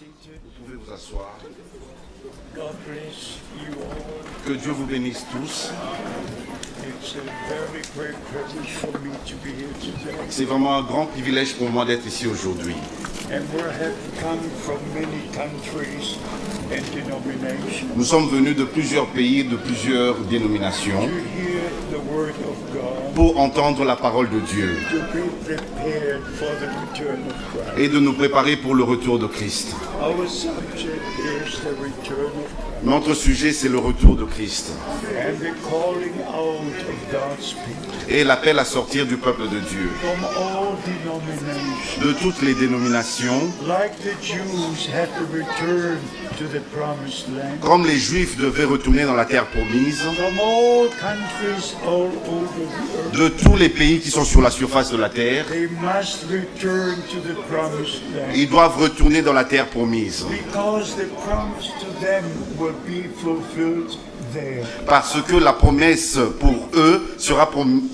Vous pouvez vous asseoir. God bless you all. Que Dieu vous bénisse tous. It's a very great privilege for me to be here today. C'est vraiment un grand privilège pour moi d'être ici aujourd'hui. And we have come from many countries and denominations Nous sommes venus de plusieurs pays, de plusieurs dénominations, to hear the word of God, pour entendre la parole de Dieu to be prepared for the return of Christ. et de nous préparer pour le retour de Christ. Our subject is the return of Christ Notre sujet, c'est le retour de Christ and the calling out of God's people et l'appel à sortir du peuple de Dieu, from all denominations. de toutes les dénominations. Like the Jews had to return to the promised land, Comme les Juifs devaient retourner dans la terre promise, from all countries all over the earth, de tous les pays qui sont sur la surface de la terre, they must return to the promised land, ils doivent retourner dans la terre promise. because the promise to them will be fulfilled there. Parce que la promesse pour eux sera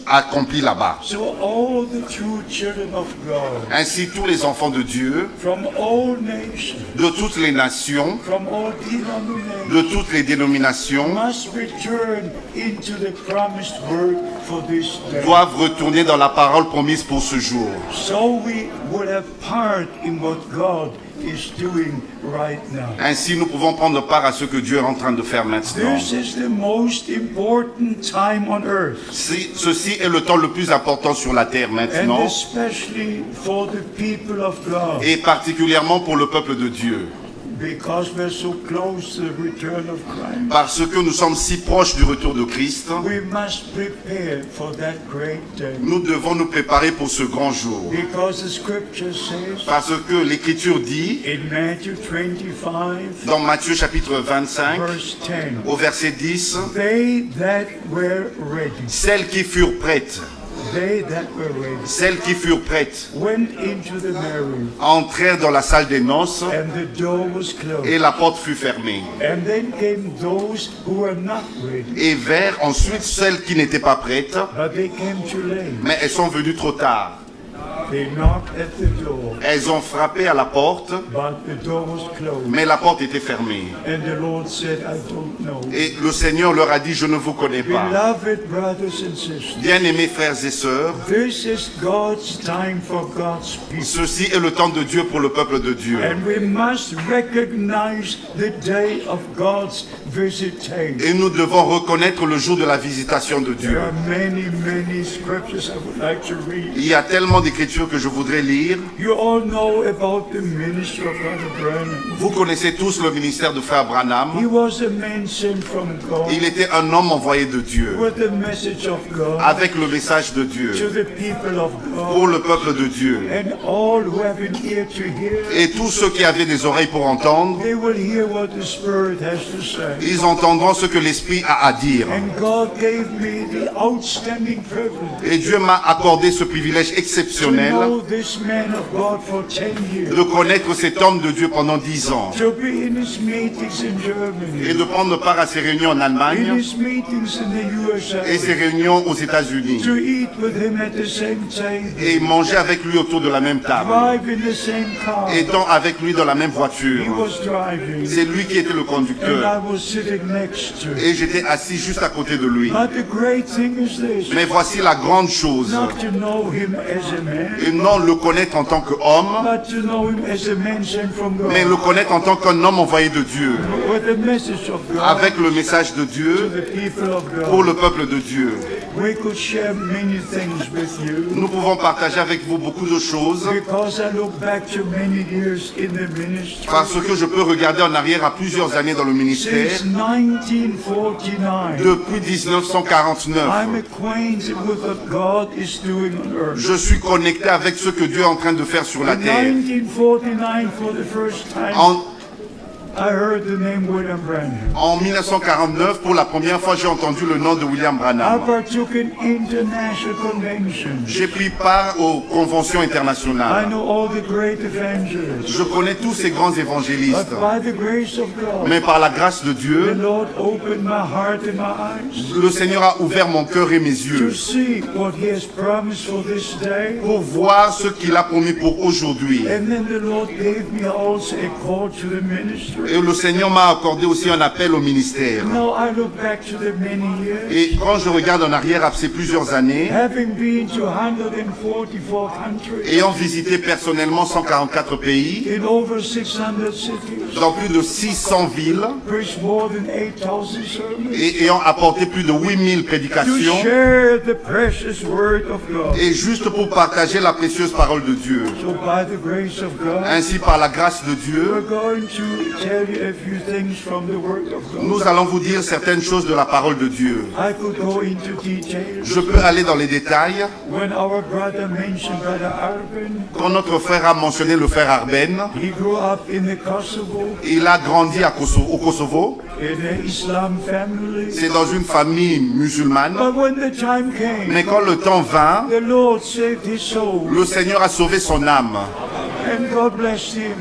accomplie là-bas. So all the true children of God, Ainsi, tous les enfants de Dieu, from all nations, de toutes les nations, from all denominations, de toutes les dénominations, must return into the promised word for this day. doivent retourner dans la parole promise pour ce jour. So we will have part in what God is doing right now. Ainsi, nous pouvons prendre part à ce que Dieu est en train de faire maintenant. This is the most important time on earth, Ceci est le temps le plus important sur la terre and maintenant, especially for the people of God, et particulièrement pour le peuple de Dieu. because we're so close to the return of Christ. Parce que nous sommes si proches du retour de Christ, We must prepare for that great day, nous devons nous préparer pour ce grand jour. because the scripture says Parce que l'Écriture dit, in Matthew 25, dans Matthieu chapitre 25, verse 10, au verset 10, they that were ready, celles qui furent prêtes, celles qui furent prêtes, went into the marriage, entrèrent dans la salle des noces and the door was closed. et la porte fut fermée. And then came those who were not ready, Et vinrent ensuite celles qui n'étaient pas prêtes, but they came too late. mais elles sont venues trop tard. They knocked at the door, Elles ont frappé à la porte, but the door was closed. mais la porte était fermée. And the Lord said, I don't know. Et le Seigneur leur a dit, je ne vous connais pas. Beloved brothers and sisters, Bien-aimés frères et sœurs, this is God's time for God's people. ceci est le temps de Dieu pour le peuple de Dieu. And we must recognize the day of God's visitation. Et nous devons reconnaître le jour de la visitation de There Dieu. are many scriptures I would like to read. Il y a tellement d'écritures que je voudrais lire. You all know about the ministry of Brother Branham. Vous connaissez tous le ministère de Frère He Branham. was a man sent from God Il était un homme envoyé de Dieu, with the message of God avec le message de to Dieu, the people of pour God, le peuple de Dieu. and all who have an ear to hear, Et tous ceux qui avaient des oreilles pour entendre, they will hear what the Spirit has to say. ils entendront ce que l'Esprit a à dire. And God gave me the outstanding privilege Et Dieu m'a accordé ce privilège to exceptionnel know this man of God for 10 years, de connaître cet homme de Dieu pendant 10 ans to be in his meetings in et Germany, de prendre part à ses réunions en in Allemagne his meetings in the et ses USA, réunions aux États-Unis to eat with him at the same table, et manger avec lui autour de la même table, drive in the same car. étant avec lui dans la même He voiture. was driving, C'est lui qui était le and I conducteur was sitting next to him. et j'étais assis juste à côté de lui. But the great thing is this, Mais voici la grande chose, not to know him as a man, et non le connaître en tant qu'homme, but to know him as a man sent from mais God, le connaître en tant qu'un homme envoyé de Dieu, with the message of God avec le message de to Dieu the people of pour God. le peuple de Dieu. We could share many things with you, Nous pouvons partager avec vous beaucoup de choses, because I look back to many years in the ministry. parce que je peux regarder en arrière à plusieurs années dans le ministère, Since 1949, depuis 1949. I'm acquainted with what God is doing on earth. Je suis connecté avec ce que Dieu est en train de faire sur la In terre. 1949, for the first time, En, I heard the name William Branham. En 1949, pour la première fois, j'ai entendu le nom de William I Branham. partook in international conventions. J'ai pris part aux conventions I internationales. know all the great evangelists. Je connais tous ces grands évangélistes. But by the grace of God, Mais par la grâce de the Dieu, Lord opened my heart and my eyes le Seigneur a ouvert mon cœur et mes to yeux see what He has promised for this day. pour voir ce qu'il a promis pour aujourd'hui. And then the Lord gave me also a call to the ministry. Et le Seigneur m'a accordé aussi un appel au ministère. Now I look back to the many years, Et quand je regarde en arrière à ces plusieurs années, having been to 144 countries, ayant visité personnellement 144 pays, in over 600 cities, dans plus de 600 villes, preached more than 8,000 sermons, et ayant apporté plus de 8000 to prédications, share the precious word of God. et juste pour partager la précieuse parole de Dieu. So by the grace of God, Ainsi, par la grâce de we're Dieu, going to tell you a few things from the word of God. nous allons vous dire certaines choses de la parole de Dieu. I could go into details. Je peux aller dans les détails. When our brother mentioned Brother Arben, Quand notre frère a mentionné le frère Arben, he grew up in the Kosovo, il a grandi au Kosovo. in an Islam family. C'est dans une famille musulmane. But when the time came, Mais quand le temps vint, the Lord saved his soul, le Seigneur a sauvé son âme. and God blessed him.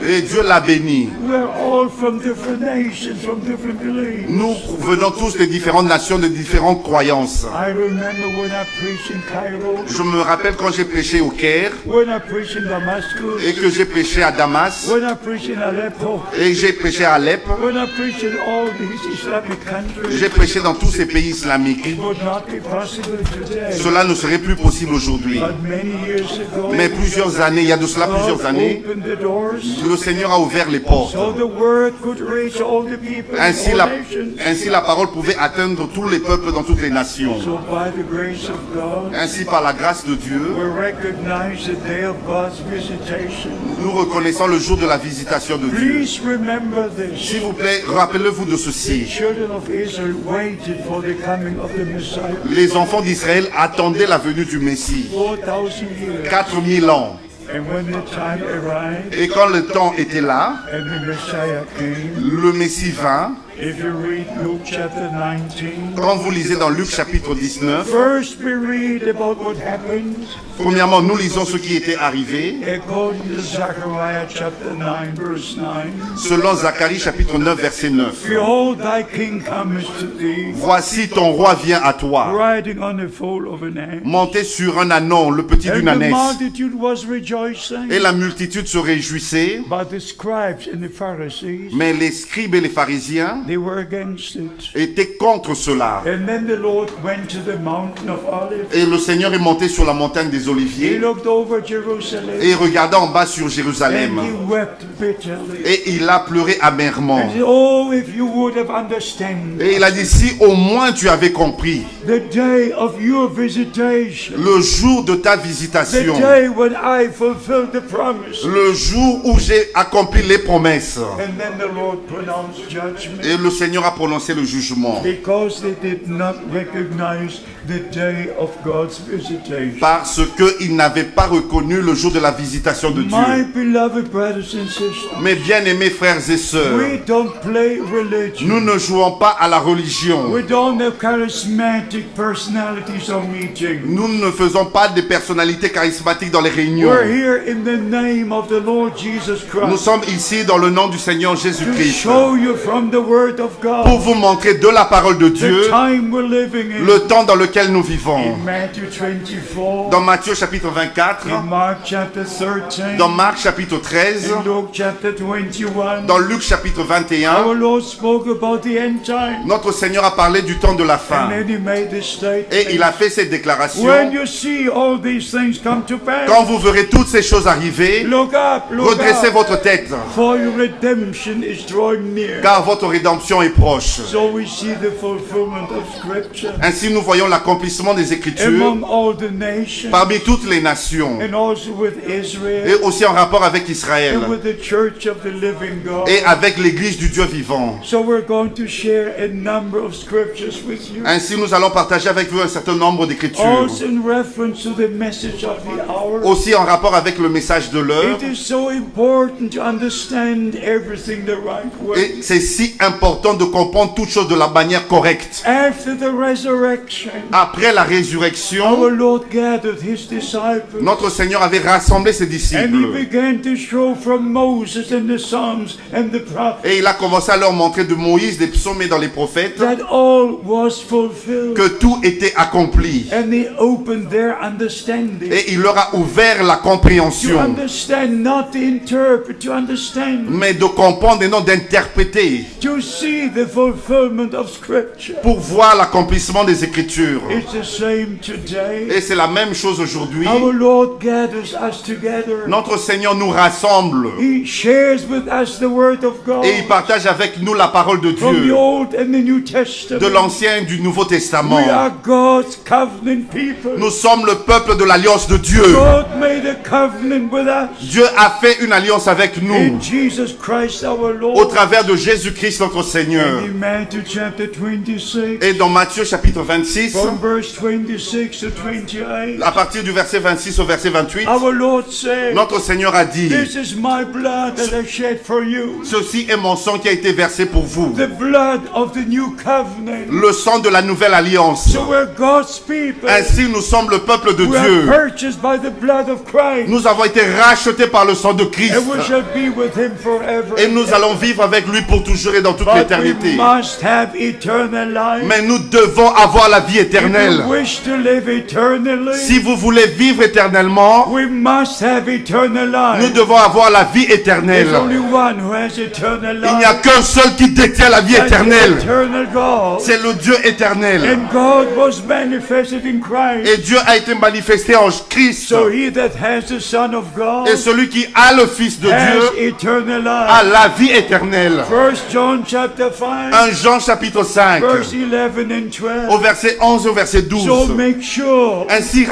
Et Dieu l'a béni. We're all from different nations, from different beliefs. Nous venons tous de différentes nations, de différentes croyances. I remember when I preached in Cairo, Je me rappelle quand j'ai prêché au Caire when I preached in Damascus, et que j'ai prêché à Damas when I preached in Aleppo, et que j'ai prêché à Alep. when I preached in all these Islamic countries. J'ai prêché dans tous ces pays islamiques. It would not be possible today. Cela ne serait plus possible aujourd'hui. But many years ago, Mais plusieurs années, il y a de cela plusieurs God années, opened the doors le Seigneur a ouvert les portes. so the word could reach all the people in Ainsi all la, nations. ainsi la parole pouvait atteindre tous les peuples dans toutes les nations. So by the grace of God, Ainsi par la grâce de Dieu, we recognize the day of God's visitation. nous reconnaissons le jour de la visitation de Dieu. Please remember this. S'il vous plaît, rappelez-vous de ceci. Children of Israel waited for the coming of the Messiah Les enfants d'Israël attendaient la venue du Messie. 4,000 years. 4000 ans. And when the time arrived Et quand le temps était là, and the Messiah came, le Messie vint. if you read Luke chapter 19, Quand vous lisez dans Luc chapitre 19, first we read about what happened premièrement, nous lisons ce qui était arrivé. according to Zechariah chapter 9, verse 9. Selon Zacharie chapitre 9, verset 9. Behold, thy king cometh to thee, Voici ton roi vient à toi, riding on the foal of an ass. monté sur un ânon, le petit And d'une the ânesse. multitude was rejoicing. Et la multitude se réjouissait, But the scribes and the Pharisees, mais les scribes et les pharisiens they were against it. étaient contre cela. And then the Lord went to the mountain of Olives. Et le Seigneur est monté sur la montagne des He Oliviers looked over Jerusalem et regarda en bas sur and Jérusalem. he wept bitterly. Et il a pleuré amèrement. And he said, oh, if you would have understood Et il a dit, si au moins tu avais compris, the day of your visitation, le jour de ta the visitation, day when I fulfilled the promise. le jour où j'ai accompli les promesses. And then the Lord pronounced judgment Et le Seigneur a prononcé le jugement. because they did not recognize the day of God's visitation. Parce qu'ils n'avaient pas reconnu le jour de la visitation de My Dieu. beloved brothers and sisters, Mes bien-aimés frères et sœurs, we don't play religion. nous ne jouons pas à la religion. We don't have charismatic personalities or meetings. Nous ne faisons pas des personnalités charismatiques dans les réunions. We're here in the name of the Lord Jesus Nous Christ sommes ici dans le nom du Seigneur to Jésus-Christ show you from the Word of pour God vous montrer de la parole de the Dieu time we're living in. le temps dans lequel nous vivons. In Matthew 24, Dans Matthieu chapitre 24, in Mark chapter 13, dans Marc chapitre 13, in Luke chapter 21, dans Luc chapitre 21, our Lord spoke about the end time. notre Seigneur a parlé du temps de la And fin. then he made this statement. Et il a fait cette déclaration. When you see all these things come to pass, Quand vous verrez toutes ces choses arriver, look up, redressez votre tête, for your redemption is drawing near. car votre rédemption est proche. So we see the fulfillment of Scripture Ainsi, nous voyons l'accomplissement des Écritures among all the nations, parmi toutes les nations, and also with et Israel, aussi en rapport avec Israël, and with the Church of the Living God. et avec l'Église du Dieu vivant. So we're going to share a number of scriptures with you. Ainsi, nous allons partager avec vous un certain nombre d'écritures. Also in reference to the message of the hour. Aussi en rapport avec le message de l'heure. It is so important to understand everything the right way. Et c'est si important de comprendre toutes choses de la manière correcte. After the resurrection, Après la our résurrection, Lord gathered his disciples. notre Seigneur avait rassemblé ses And he disciples. began to show from Moses and the Psalms and the prophets Et il a commencé à leur montrer de Moïse, des psaumes et dans les prophètes, that all was fulfilled. que tout était accompli. And he opened their understanding. Et il leur a ouvert la To compréhension. understand, not to interpret, to understand. Mais de comprendre et non d'interpréter. To see the fulfillment of Scripture. Pour voir l'accomplissement des Écritures. It's the same today. Et c'est la même chose aujourd'hui. Our Lord gathers us together. Notre Seigneur nous rassemble. He shares with us the Word of God. Et il partage avec nous la parole de From the Dieu. Old and the New De Testament. l'Ancien et du Nouveau Testament. We are God's covenant people. Nous sommes le peuple de l'alliance de Dieu. God made a covenant with us. Dieu a fait une alliance avec In nous. Jesus Christ our Au Lord. travers de Jésus-Christ notre Seigneur. In Matthew chapter 26, Et dans Matthieu chapitre 26, from verse 26 to 28, à partir du verset 26 au verset 28, our Lord said, notre Seigneur a dit, "This is my blood that I shed for you, ceci est mon sang qui a été versé pour vous. the blood of the new covenant." Le sang de la nouvelle alliance. So we're God's people. Ainsi nous sommes le peuple de We are Dieu. purchased by the blood of Christ, Nous avons été rachetés par le sang de Christ. and we shall be with Him forever. Et nous allons vivre avec lui pour toujours et dans toute But we l'éternité. must have eternal life. Mais nous devons avoir la vie If éternelle. we wish to live eternally, Si vous voulez vivre éternellement, we must have eternal nous life. devons avoir la vie There's éternelle. only one who has eternal Il n'y a life. qu'un seul qui détient la vie That's the éternelle. eternal God. C'est le Dieu éternel. And God was manifested in Christ. Et Dieu a été manifesté en Christ. So he that has the Son of God Et celui qui a le Fils de has Dieu eternal a life. la vie éternelle. 1 John chapter 5, 1 Jean chapitre 5, verse 11 and au 12. verset 11 et au verset 12. So make sure Ainsi, you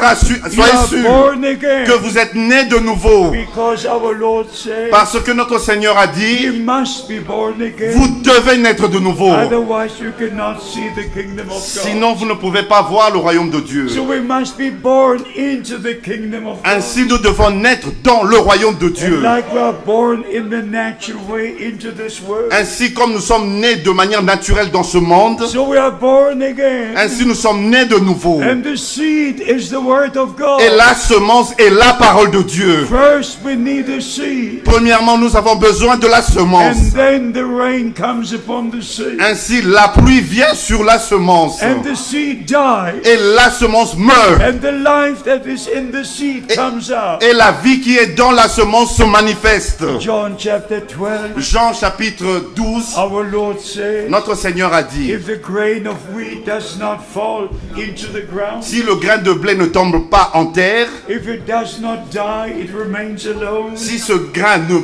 soyez are sûrs born again, que vous êtes nés de nouveau. because our Lord said Parce que notre Seigneur a you dit, must be born again. vous devez naître de nouveau. Otherwise you cannot see the kingdom of God. Sinon, vous ne pouvez pas voir le royaume de Dieu. So we must be born into the kingdom of God. Ainsi, nous devons naître dans le royaume de Dieu. And like we are born in the natural way into this world, Ainsi, comme nous sommes nés de manière naturelle dans ce monde, so we are born again. ainsi nous sommes nés de nouveau. And the seed is the word of God. Et la semence est la parole de Dieu. First we need a seed. Premièrement, nous avons besoin de la semence. And then the rain comes upon the seed. Ainsi, la pluie vient sur la semence. And the seed dies. Et la semence meurt. And the life that is in the seed comes out. Et la vie qui est dans la semence se manifeste. John chapter 12, Jean chapitre 12, our Lord said, notre Seigneur a dit, if the grain of wheat does not fall into the ground, si le grain de blé ne tombe pas en terre, if it does not die, it remains alone. si ce grain ne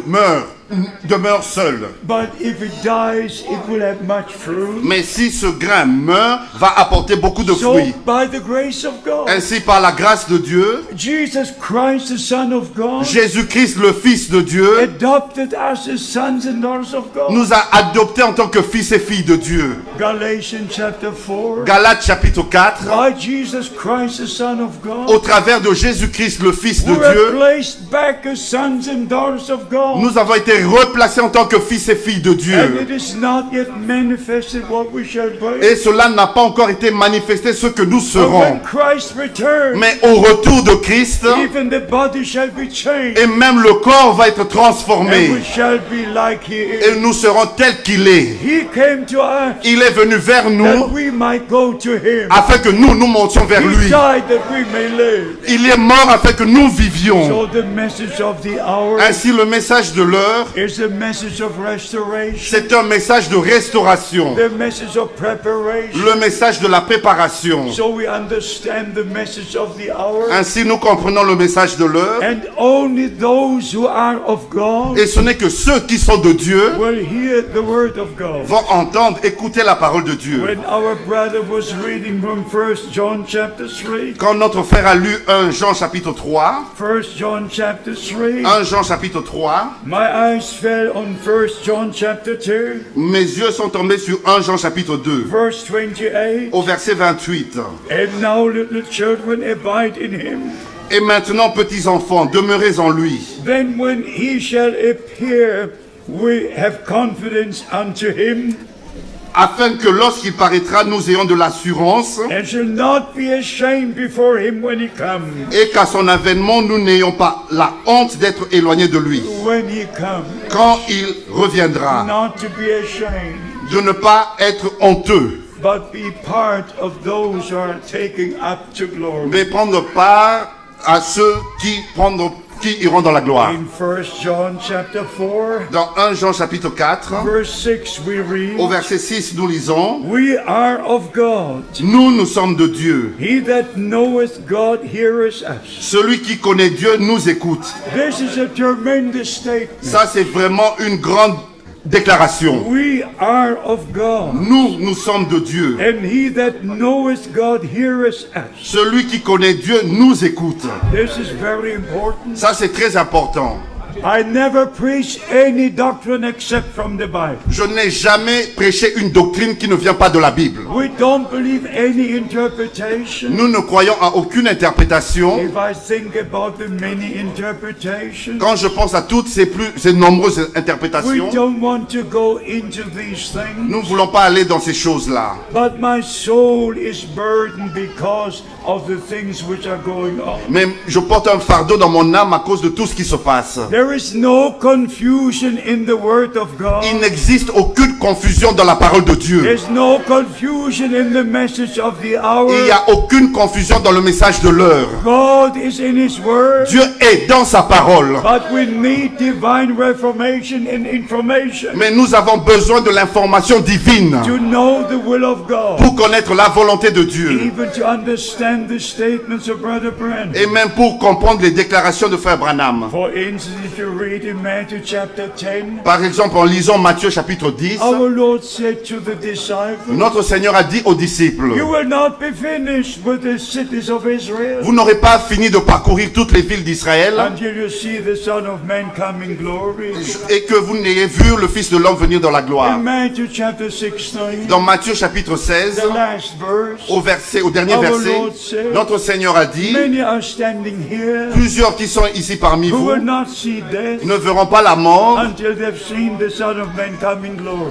demeure seul. But if it dies, it will have much fruit. Mais si ce grain meurt, va apporter beaucoup de So, fruits. by the grace of God, Ainsi, par la grâce de Dieu, Jesus Christ, the Son of God, Jésus-Christ, le Fils de Dieu, adopted us as sons and daughters of God. nous a adoptés en tant que fils et filles de Dieu. Galatians chapter 4. Galates chapitre 4, By Jesus Christ, the Son of au God, travers de Jésus-Christ, le Fils de we were Dieu, placed back as sons and daughters of God. nous avons été replacés en tant que fils et filles de And Dieu. it is not yet manifested what we shall be. Et cela n'a pas encore été manifesté ce que nous But serons. when Christ returns, Mais au retour de Christ, even the body shall be changed, et même le corps va être and transformé. we shall be like He Et is. nous serons tels qu'il est. He came to us Il est venu vers that nous we might go to Him. afin que nous montions vers He lui. died that we may live. Il est mort afin que nous vivions. So the message of the hour Ainsi, le message de l'heure, is a message of restoration, c'est un message de restauration. the message of preparation. Le message de la préparation. So we understand the message of the hour. Ainsi, nous comprenons le message de l'heure. And only those who are of God Et ce n'est que ceux qui sont de Dieu will hear the word of God. vont entendre, écouter la parole de Dieu. When our brother was reading from 1 John chapter 3, Quand notre frère a lu 1 Jean chapitre 3, 1 John chapter 3, 1 Jean chapitre 3, my eyes fell on 1 John chapter 2, Mes yeux sont tombés sur 1 Jean chapitre 2, verse 28. au verset 28. And now, little children, abide in him. Et maintenant, petits enfants, demeurez en lui. Then when he shall appear, we have confidence unto him, Afin que lorsqu'il paraîtra, nous ayons de l'assurance and shall not be ashamed before him when he comes. et qu'à son avènement, nous n'ayons pas la honte d'être éloignés de lui. When he comes, Quand il reviendra, not to be ashamed, de ne pas être honteux, but be part of those who are taking up to glory. mais prendre part à ceux qui iront dans la gloire. In 1 John chapter 4, Dans 1 Jean chapitre 4, verse 6, we au read, verset 6, nous lisons, We are of God. nous sommes de Dieu. He that knoweth God heareth us. Celui qui connaît Dieu nous écoute. This is a tremendous statement. Ça, c'est vraiment une grande déclaration. We are of God. Nous sommes de Dieu. And he that knoweth God heareth us. Celui qui connaît Dieu nous écoute. This is very important. Ça, c'est très important. I never preach any doctrine except from the Bible. Je n'ai jamais prêché une doctrine qui ne vient pas de la Bible. We don't believe any interpretation. Nous ne croyons à aucune interprétation. If I think about the many interpretations, Quand je pense à toutes ces nombreuses we interprétations, don't want to go into these things. nous ne voulons pas aller dans ces choses-là. But my soul is burdened because of the things which are going on. Mais je porte un fardeau dans mon âme à cause de tout ce qui se passe. There is no confusion in the word of God. Il n'existe aucune confusion dans la parole de Dieu. There's no confusion in the message of the hour. Il n'y a aucune confusion dans le message de l'heure. God is in his word. Dieu est dans sa parole. But we need divine reformation and information Mais nous avons besoin de l'information divine to know the will of God, pour connaître la volonté de Dieu. even to understand the statements of Brother Branham. Et même pour comprendre les déclarations de Frère Branham. For instance, if you read in Matthew chapter 10, Par exemple, en lisant Matthieu chapitre 10, our Lord said to the disciples, notre Seigneur a dit aux disciples, You will not be finished with the cities of Israel vous n'aurez pas fini de parcourir toutes les villes d'Israël until you see the Son of Man come in glory. et que vous n'ayez vu le Fils de l'homme venir dans la gloire. In Matthew chapter 16, Dans Matthieu chapitre 16, the last verse, au dernier verset, notre Seigneur a dit, many are standing here plusieurs qui sont ici parmi who vous will not see death ne verront pas la mort until they've seen the Son of Man come in glory.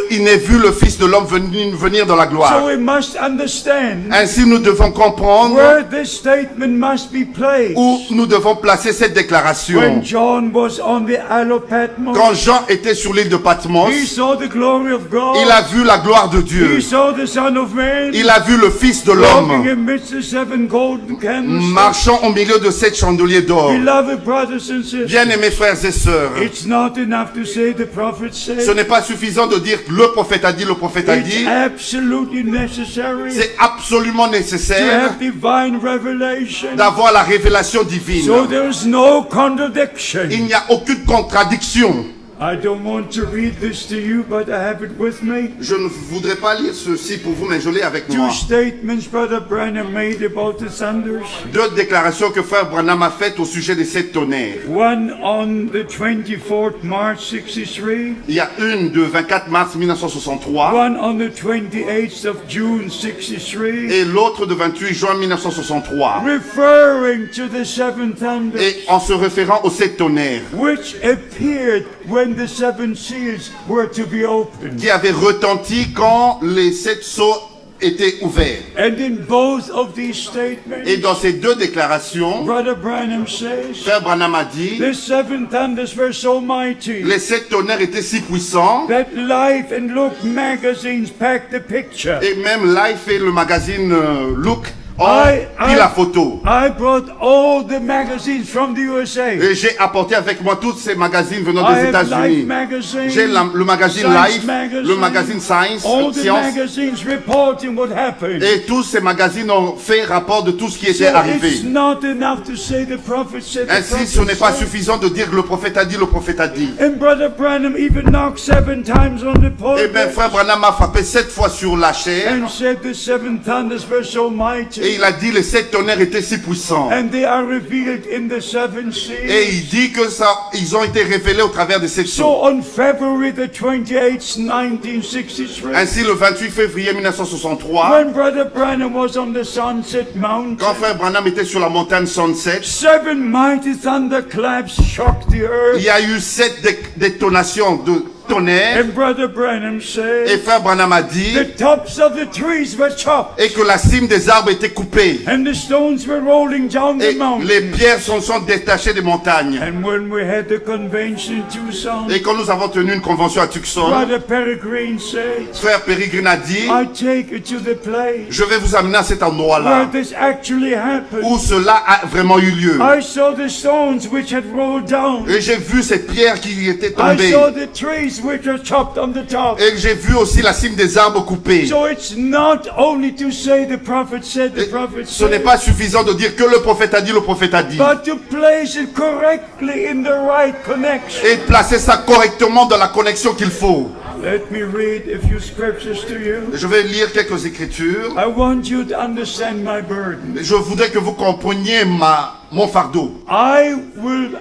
qu'ils n'aient vu le Fils de l'homme venir dans la So gloire. we must understand Ainsi, nous devons comprendre where this statement must be placed. où nous devons placer cette déclaration. When John was on the Isle of Patmos, Quand Jean était sur l'île de Patmos, he saw the glory of God. il a vu la gloire de Dieu. He saw the Son of Man Il a vu le Fils de walking l'homme amidst the seven golden candlesticks. marchant au milieu de 7 chandeliers d'or. Beloved brothers and sisters, Bien-aimés frères et sœurs, it's not enough to say the prophet ce said. n'est pas suffisant de dire le prophète a dit, le prophète a It's dit. absolutely necessary C'est absolument to nécessaire have divine revelation. d'avoir la révélation divine. So there is no contradiction. Il n'y a aucune contradiction. I don't want to read this to you, but I have it with me. Je ne voudrais pas lire ceci pour vous, mais je l'ai avec Two moi. statements Brother Branham made about the thunders. Deux déclarations que Frère Branham a faites au sujet des 7 tonnerres. One on the 24th March 63. Il y a une de 24 mars 1963 One on the 28th of June 63. et l'autre de 28 juin 1963. Referring to the seven thunders, Et en se référant aux 7 tonnerres which appeared when the seven seals were to be opened. qui avaient retenti quand les 7 sceaux étaient ouverts. And in both of these statements, Et dans ces deux déclarations, Brother Branham says, Frère Branham a dit, the seven thunders were so mighty les 7 tonnerres étaient si puissants that Life and Look magazines packed the picture. et même Life et le magazine Look ont I- pris la photo. I brought all the magazines from the USA. Et j'ai apporté avec moi tous ces magazines venant I des have États-Unis. Life magazine, J'ai le magazine Science Life, magazine, le magazine Science, all the Science, magazines reporting what happened. et tous ces magazines ont fait rapport de tout ce qui So était arrivé. it's not enough to say the prophet said. The Ainsi, ce n'est prophet pas said. suffisant de dire le prophète a dit, le prophète a dit. And Brother Branham even knocked 7 times on the Eh bien, pulpit Frère Branham a frappé 7 fois sur la chair and said the seven thunders were so mighty Et il a dit les 7 tonnerres étaient si puissants. and they are revealed in the 7 Et seals. il dit que ça, ils ont été révélés au travers de ces So sceaux. on February the 28th, 1963, Ainsi, le 28 février 1963, when Brother Branham was on the Sunset Mountain, quand frère Branham était sur la montagne Sunset, 7 mighty thunderclaps shocked the earth. il y a eu 7 détonations de tonnerres. And Brother Branham Et said, frère Branham a dit the tops of the trees were chopped, et que la cime des arbres était coupée. and the stones were rolling down Et the mountain. les pierres sont détachées des montagnes. And when we had the convention in Tucson, Et quand nous avons tenu une convention à Tucson, Brother Peregrine said, frère Pérégrine a dit, I take you to the place je vais vous amener à cet where endroit-là, this actually happened. où cela a vraiment eu lieu. I saw the stones which had rolled down. Et j'ai vu cette pierre qui était I tombée. saw the trees which were chopped on the top. Et j'ai vu aussi la cime des arbres coupés. So it's not only to say the prophet said, the prophet Ce n'est said, pas suffisant de dire que le prophète a dit, le prophète a dit. but to place it correctly in the right connection. Et placer ça correctement dans la connexion qu'il faut. Let me read a few scriptures to you. Je vais lire quelques écritures. I want you to understand my burden. Je voudrais que vous compreniez mon fardeau.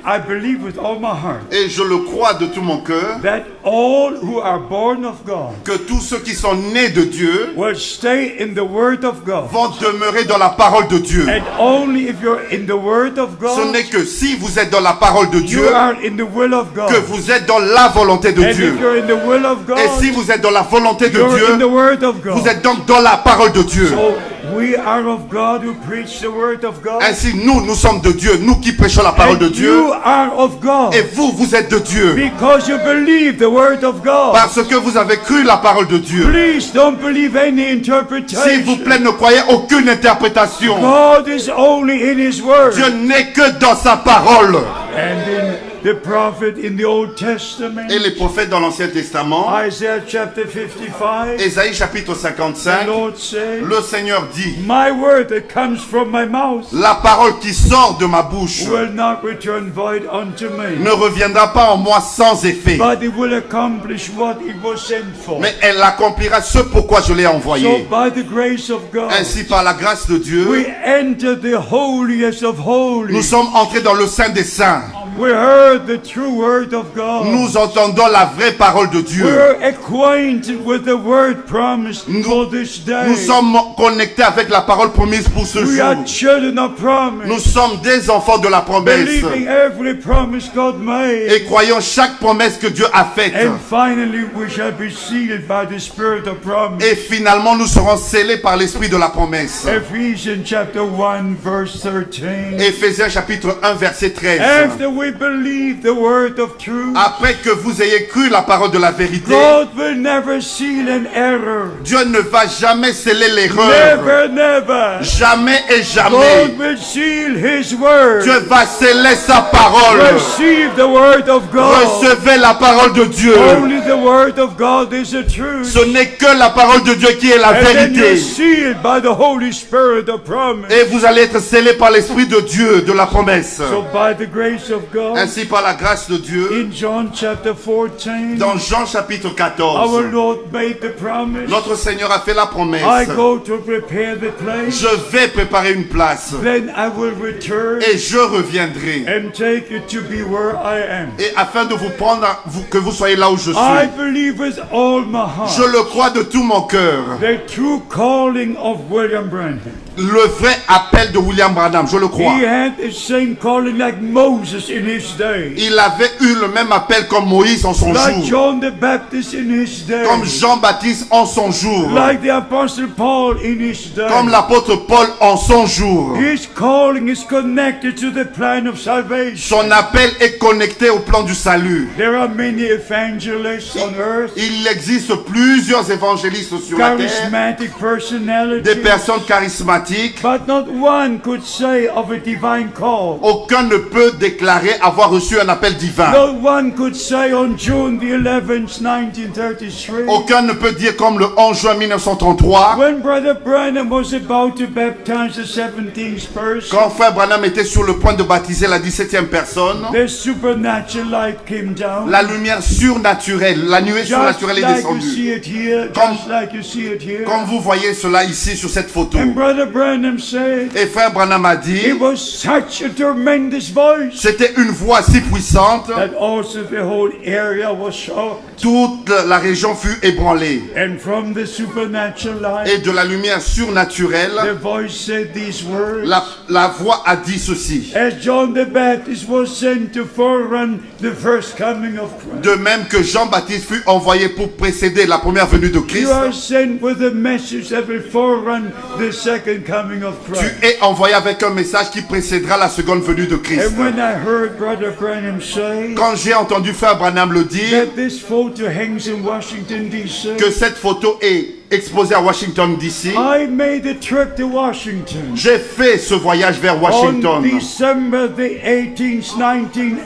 I believe with all my heart Et je le crois de tout mon cœur, that all who are born of God que tous ceux qui sont nés de Dieu will stay in the Word of God. vont demeurer dans la parole de Dieu. And only if you're in the Word of Ce God, n'est que si vous êtes dans la parole de you Dieu are in the will of God. que vous êtes dans la volonté de And Dieu. if you're in the will of God, Et si vous êtes dans la volonté de you're in the Dieu, Word of God. vous êtes donc dans la parole de Dieu. So we are of God who preach the Word of God. Ainsi, nous sommes de Dieu, nous qui prêchons la parole de And Dieu. you are of God Et vous êtes de Dieu. because you believe the Word of God. Parce que vous avez cru la parole de Dieu. Please don't believe any S'il vous interpretation. plaît, ne croyez aucune interprétation. God is only in His Word. Dieu n'est que dans sa parole. And in the prophet in the Old Testament, Et les prophètes dans l'Ancien Testament, Isaiah chapter 55, Ésaïe chapitre the 55, Lord said, le Seigneur dit, my word that comes from my mouth la parole qui sort de ma bouche will not return void unto me, ne reviendra pas en moi sans effet, but it will accomplish what it was sent for. mais elle accomplira ce pourquoi je l'ai So envoyé. by the grace of God, Ainsi, par la grâce de we Dieu, enter the holiest of nous holies. sommes entrés dans le sein des saints. We heard the true word of God. Nous entendons la vraie parole de Dieu. We're acquainted with the word promised for this day. Nous sommes connectés avec la parole promise pour ce We jour. are children of promise, Nous sommes des enfants de la promesse believing every promise God made. et croyons chaque promesse que Dieu a faite. And finally, we shall be sealed by the Spirit of promise. Et finalement, nous serons scellés par l'esprit de la promesse. Ephesians chapter 1, verse 13. Éphésiens chapitre 1 verset 13. After we believe the word of truth, Après que vous ayez cru la parole de la vérité, God will never seal an error. Dieu ne va jamais sceller l'erreur. Never, never. Jamais et God jamais. will seal His word. Dieu va sceller sa parole. Receive the word of God. Recevez la parole de Dieu. Only the word of God is the truth. Ce n'est que la parole de Dieu qui est la And then you're vérité. sealed by the Holy Spirit of promise. Et vous allez être scellés par l'esprit de Dieu, de la promesse. So by the grace of God, Ainsi, par la grâce de Dieu, in John chapter 14, dans Jean chapitre our 14, Lord made the promise. notre Seigneur a fait la promesse. I go to prepare the place, Je vais préparer une place then I will return et je reviendrai. and take you to be where I am. Et afin de vous prendre, que vous soyez là où je I suis. believe with all my Je heart le crois de tout mon cœur. the true calling of William Branham. Le vrai appel de William Branham, je le crois. He had the same calling like Moses in his day, Il avait eu le même appel comme Moïse en son like jour. John the Baptist in his day, Comme Jean-Baptiste en son jour. like the Apostle Paul in his day. Comme l'apôtre Paul en son jour. His calling is connected to the plan of salvation. Son appel est connecté au plan du salut. There are many evangelists on earth, Il existe plusieurs évangélistes sur la terre, charismatic personalities, des personnes charismatiques. but not one could say of a divine call. Aucun ne peut déclarer avoir reçu un appel divin. No one could say on June the 11th, 1933, Aucun ne peut dire comme le 11 juin 1933, when Brother Branham was about to baptize the 17th person, quand frère Branham était sur le point de baptiser la 17e personne, the supernatural light came down. la lumière surnaturelle, la nuée Just surnaturelle est like you descendue. see it here, Comme- just like you see it here. Comme vous voyez cela ici sur cette photo. And Brother Branham said, Et frère Branham a dit, it was such a tremendous voice c'était une voix si puissante, that also the whole area was shocked. toute la région fut ébranlée. And from the supernatural light, Et de la lumière surnaturelle, the voice said these words. la voix a dit ceci. As John the Baptist was sent to forerun the first coming of Christ, De même que Jean-Baptiste fut envoyé pour précéder la première venue de Christ, you are sent with a message that will forerun the second coming of tu Christ. es envoyé avec un message qui précédera la seconde venue de Christ. And when I heard Brother Branham say Quand j'ai entendu frère Branham le dire, that this photo hangs in Washington, D.C., que cette photo est exposée à Washington DC, I made a trip to Washington j'ai fait ce voyage vers on Washington December the 18th,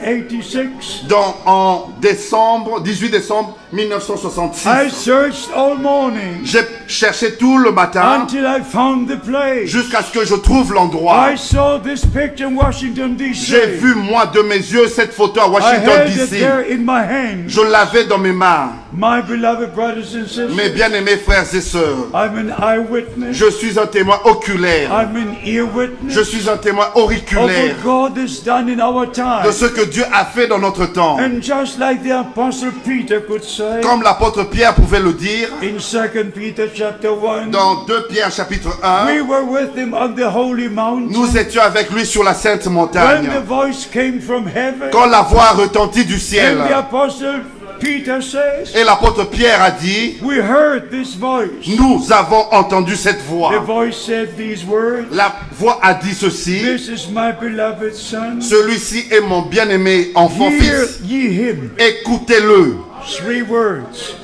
1986. en décembre, 18 décembre 1966. I searched all morning J'ai cherché tout le matin until I found the place. jusqu'à ce que je trouve l'endroit. I saw this picture in Washington, J'ai D.C. vu moi de mes yeux cette photo à I Washington had it DC. there in my hand. Je l'avais dans mes mains. My beloved brothers and Mes sisters, bien-aimés frères et sœurs, I'm an eyewitness. je suis un témoin oculaire. I'm an ear witness Je suis un témoin of auriculaire what God has done in our de time. ce que Dieu a fait dans notre temps. And just like the Apostle Peter could say Comme l'apôtre Pierre pouvait le dire in 2 Peter chapter 1, dans 2 Pierre chapitre we 1, were with him on the holy mountain. nous étions avec lui sur la sainte When montagne. the voice came from heaven, Quand la voix retentit du ciel, and the Apostle Peter says, et l'apôtre Pierre a dit, we heard this voice. nous avons entendu cette voix. The voice said these words, La voix a dit ceci, this is my beloved son. celui-ci est mon bien-aimé enfant Hear fils. ye him. Écoutez-le. 3 words.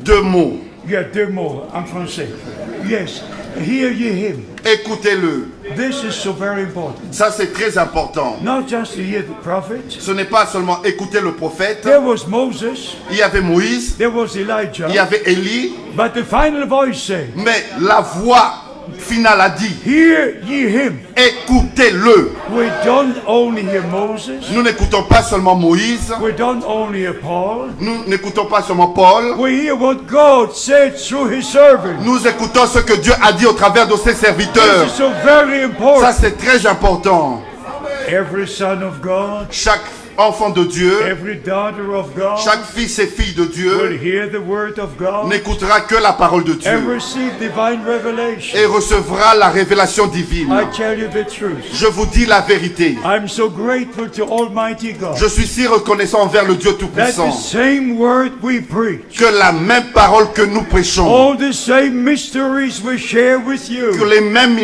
2 mots. Yeah, 2 mots en français. Yes. Hear ye him. Écoutez-le. This is so very important. Ça, c'est très important. Not just to hear the prophet. Ce n'est pas seulement écouter le prophète. There was Moses. Il y avait Moïse, There was Elijah. il y avait Élie, But the final voice said, mais la voix finale a dit, hear ye him. écoutez-le. We don't only hear Moses. Nous n'écoutons pas seulement Moïse, We don't only hear Paul. nous n'écoutons pas seulement Paul, We hear what God said through his servant. nous écoutons ce que Dieu a dit au travers de ses serviteurs. This is so very Ça, important. c'est très important. Every son of God, Chaque enfant de Dieu, every daughter of God chaque fils et fille de will Dieu hear the word of God n'écoutera que la parole de and Dieu receive divine revelation. et recevra la révélation divine. I tell you the truth. Je vous dis la vérité. I'm so grateful to Almighty God Je suis si reconnaissant envers le Dieu that the Tout-Puissant same word we preach, que la même parole que nous prêchons, all the same mysteries we share with que you, les mêmes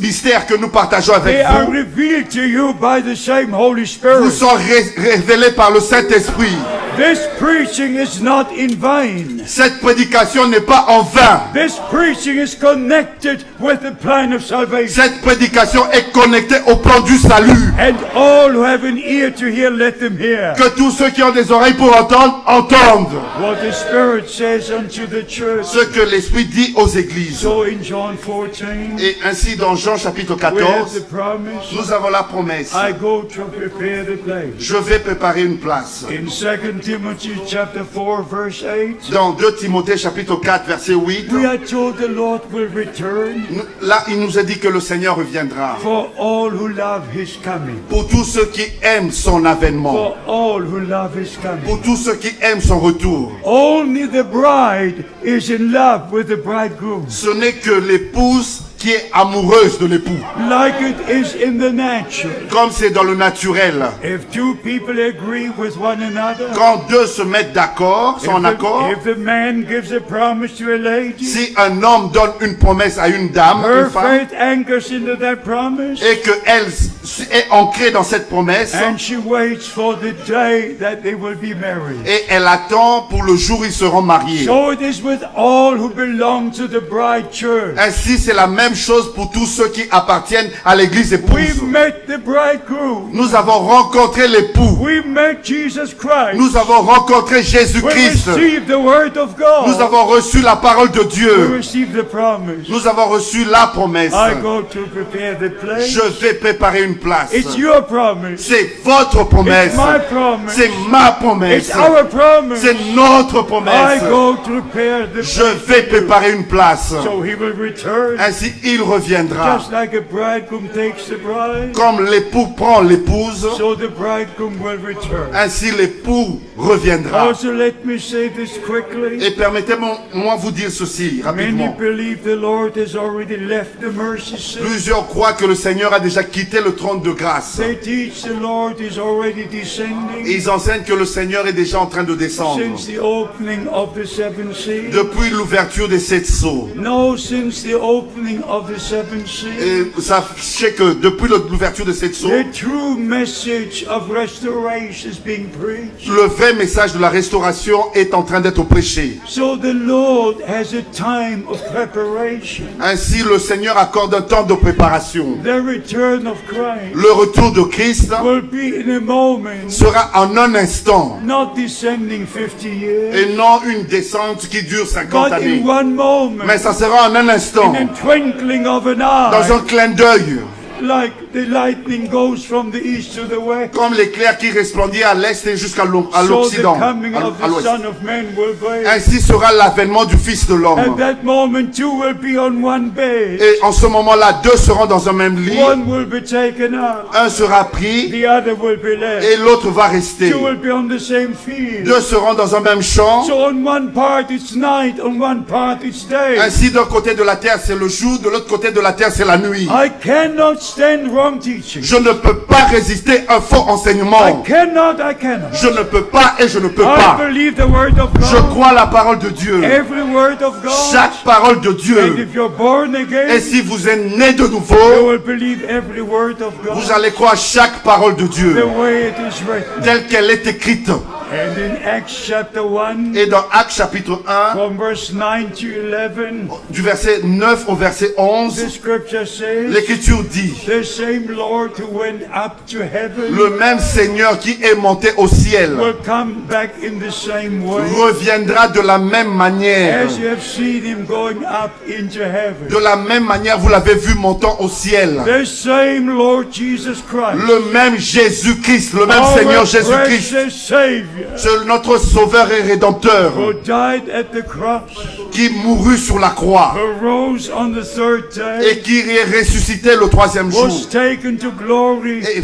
mystères que nous partageons they avec are vous, revealed to you by the same Holy vous Spirit. sont révélés par le Saint-Esprit. This preaching is not in vain. Cette prédication n'est pas en vain. This preaching is connected with the plan of salvation. Cette prédication est connectée au plan du salut. And all who have an ear to hear, let them hear. Que tous ceux qui ont des oreilles pour entendre, entendent What the Spirit says unto the church. ce que l'Esprit dit aux églises. So in John 14, Et ainsi dans Jean chapitre we have 14, the promise. nous avons la promesse. I go to prepare the place. Je vais préparer une place. In 2 Timothy chapter 4 verse 8, Dans 2 Timothée chapitre 4 verset 8, we are told the Lord will return là il nous est dit que le Seigneur reviendra. for all who love his coming. Pour tous ceux qui aiment son avènement. For all who love his coming. Pour tous ceux qui aiment son retour. Only the bride is in love with the bridegroom. Ce n'est que l'épouse qui est amoureuse de l'époux. Like it is in the natural. Comme c'est dans le naturel. If two people agree with one another, Quand deux se mettent d'accord, sont en accord, if the man gives a promise to a lady, si un homme donne une promesse à une dame, her une femme, faith anchors into that promise, et qu'elle est ancrée dans cette promesse, and she waits for the day that they will be married. et elle attend pour le jour où ils seront mariés. So it is with all who belong to the bride church. Ainsi, c'est la même chose pour tous ceux qui appartiennent à l'église We épouse. met the bridegroom. Nous avons rencontré l'époux. We met Jesus Christ. Nous avons rencontré We Jésus-Christ. received the word of God. Nous avons reçu la parole de We Dieu. received the promise. Nous avons reçu la promesse. I go to prepare the place. Je vais préparer une place. It's your promise. C'est votre promesse. It's my promise. C'est ma promesse. It's our promise. C'est notre I promesse. go to prepare the Je place. vais préparer une place. So he will return Ainsi, il reviendra. Just like a bridegroom takes the bride, Comme l'époux prend l'épouse, so the bridegroom will return. ainsi l'époux reviendra. Also, let me say this quickly. Et permettez-moi vous dire ceci Many rapidement. believe the Lord has already left the mercy seat. Plusieurs croient que le Seigneur a déjà quitté le trône de grâce. They teach the Lord is already descending Ils enseignent que le Seigneur est déjà en train de descendre. since the opening of the seven seals. Depuis l'ouverture des 7 sceaux. No, since the opening of the seven seals. Et sachez que depuis l'ouverture des 7 sceaux, The true message of restoration is being preached. le vrai message de la restauration est en train d'être prêché. So the Lord has a time of preparation. Ainsi, le Seigneur accorde un temps de préparation. The return of Christ Le retour de Christ will be in a moment, sera en un instant not descending 50 years, et non une descente qui dure 50 but années. in one moment, Mais ça sera en un instant, in a twinkling of an dans eye, un clin d'œil, like the lightning goes from the east to the west. comme l'éclair qui resplendit à l'est et jusqu'à So the l'occident, coming of à the l'ouest. Son of Man will be. Ainsi sera l'avènement du Fils de At l'homme. that moment, two will be on one bed. Et en ce moment-là, deux seront dans un même lit. One will be taken up. Un sera pris The other will be left. et l'autre va rester. Two will be on the same field. Deux seront dans un même champ. So on one part it's night, on one part it's day. Ainsi, d'un côté de la terre, c'est le jour, de l'autre côté de la terre, c'est la nuit. I cannot stand wrong teaching. Je ne peux pas résister à un faux enseignement. I cannot. Je ne peux pas et je ne peux I pas. believe the word of Je God. crois la parole de Dieu. Every word of God. Chaque parole de And Dieu. if you're born Et again, si vous êtes né de you nouveau, will believe every word of vous God allez croire chaque parole de the Dieu, way it is written. telle qu'elle est écrite. And in Acts chapter 1, Et dans Actes chapitre 1, from verse 9 to 11, du verset 9 au verset the 11, scripture says, l'Écriture dit: the same Lord who went up to heaven le même Seigneur qui est monté au ciel will come back in the same way reviendra de la même manière. as you have seen him going up into heaven. De la même manière, vous l'avez vu montant au ciel. The same Lord Jesus Christ, Le même Jésus-Christ, le même our Seigneur Jésus-Christ, precious Savior, c'est notre Sauveur et Rédempteur, who died at the cross, qui mourut sur la croix who rose on the third day, et qui est ressuscité le troisième jour was taken to glory. et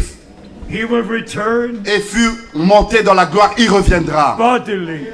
He will return fut monté dans la gloire. Il reviendra bodily,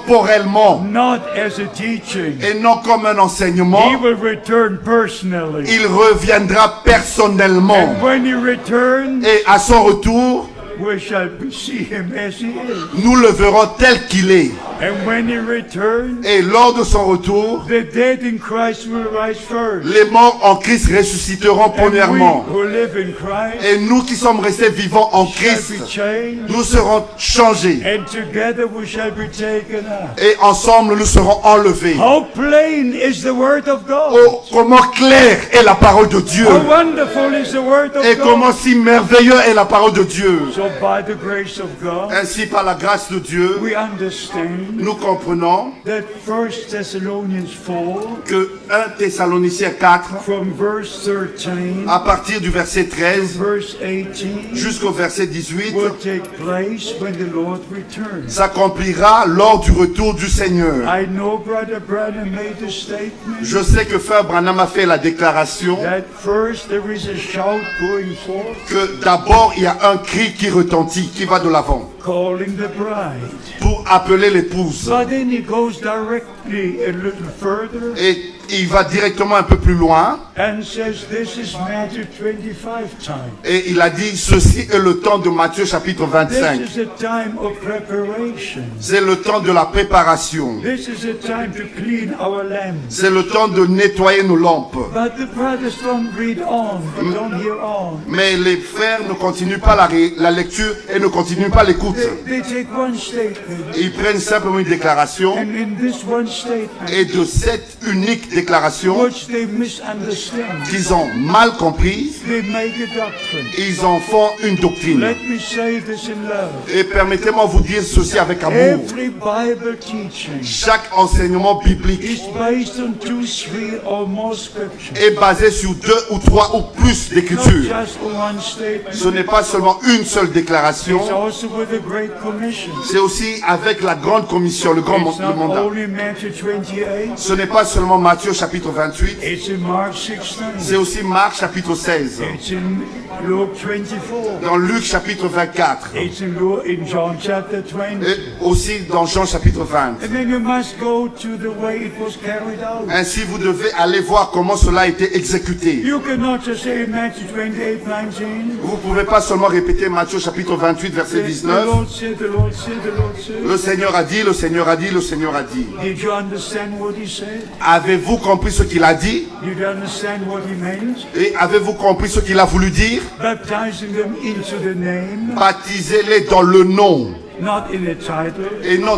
corporellement not as a teaching. et non comme un He enseignement. will return personally. Il reviendra personnellement And when he returns, et à son retour, we shall see him as he is. nous le verrons tel qu'il est. And when he returns, Et lors de son retour, the dead in Christ will rise first. les morts en Christ ressusciteront And we premièrement. who live in Christ Et nous qui sommes restés vivants en shall Christ, be changed. nous serons changés. And together we shall be taken up. Et ensemble, nous serons enlevés. How plain is the word of God? Oh, comment claire est la parole de Dieu. How wonderful is the word of Et comment God? si merveilleux est la parole de Dieu. So by the grace of God, Ainsi, par la grâce de Dieu, we understand nous comprenons that 1 Thessalonians 4, que 1 Thessaloniciens 4, from verse 13, à partir du verset 13 verse 18, jusqu'au verset 18, will take place when the Lord returns. s'accomplira lors du retour du Seigneur. I know Brother Branham made a statement Je sais que Frère Branham a fait la déclaration that first there is a shout going forth, que d'abord il y a un cri qui retentit, qui va de l'avant, calling the bride. pour appeler l'épouse. But then he goes directly a little further Et il va directement un peu plus loin and says this is Matthew 25 time. et il a dit ceci est le temps de Matthieu chapitre 25. This is a time of preparation. C'est le temps de la préparation. This is a time to clean our lamps. C'est le temps de nettoyer nos lampes. But the brothers don't read on, they don't hear on. Mais les frères ne continuent pas la lecture et ne continuent pas l'écoute. They take one statement, Ils prennent simplement une déclaration and in this one statement, et de cette unique déclaration which they misunderstand, qu'ils ont mal compris, they make a doctrine. ils en font une doctrine. Let me say this in love. Et permettez-moi vous dire ceci avec amour. Every Bible teaching Chaque enseignement biblique is based on 2, 3 or more scriptures. est basé sur 2 ou 3 ou plus Not d'écritures. just one statement. Ce n'est pas seulement une seule déclaration, It's also with the Great Commission. c'est aussi avec la grande commission, le It's not mandat. only Matthew 28, Ce n'est pas seulement Matthieu Matthieu chapitre 28. It's in Mark 16. C'est aussi Marc chapitre 16. It's in Luke 24. Dans Luc chapitre 24. It's in John chapter 20. Et aussi dans Jean chapitre 20. And then you must go to the way it was carried out. Ainsi, vous devez aller voir comment cela a été exécuté. You cannot just say in Matthew 28, 19. Vous ne pouvez pas seulement répéter Matthieu chapitre 28 verset The 19. Lord said, the Lord said, the Lord said. Le Seigneur a dit, le Seigneur a dit, le Seigneur a dit. Did you understand what he said? Avez-vous compris ce qu'il a dit? Did you understand what he meant? Et avez-vous compris ce qu'il a voulu dire? Baptizing them into the name, Baptisez-les dans le nom. not in a title, Et non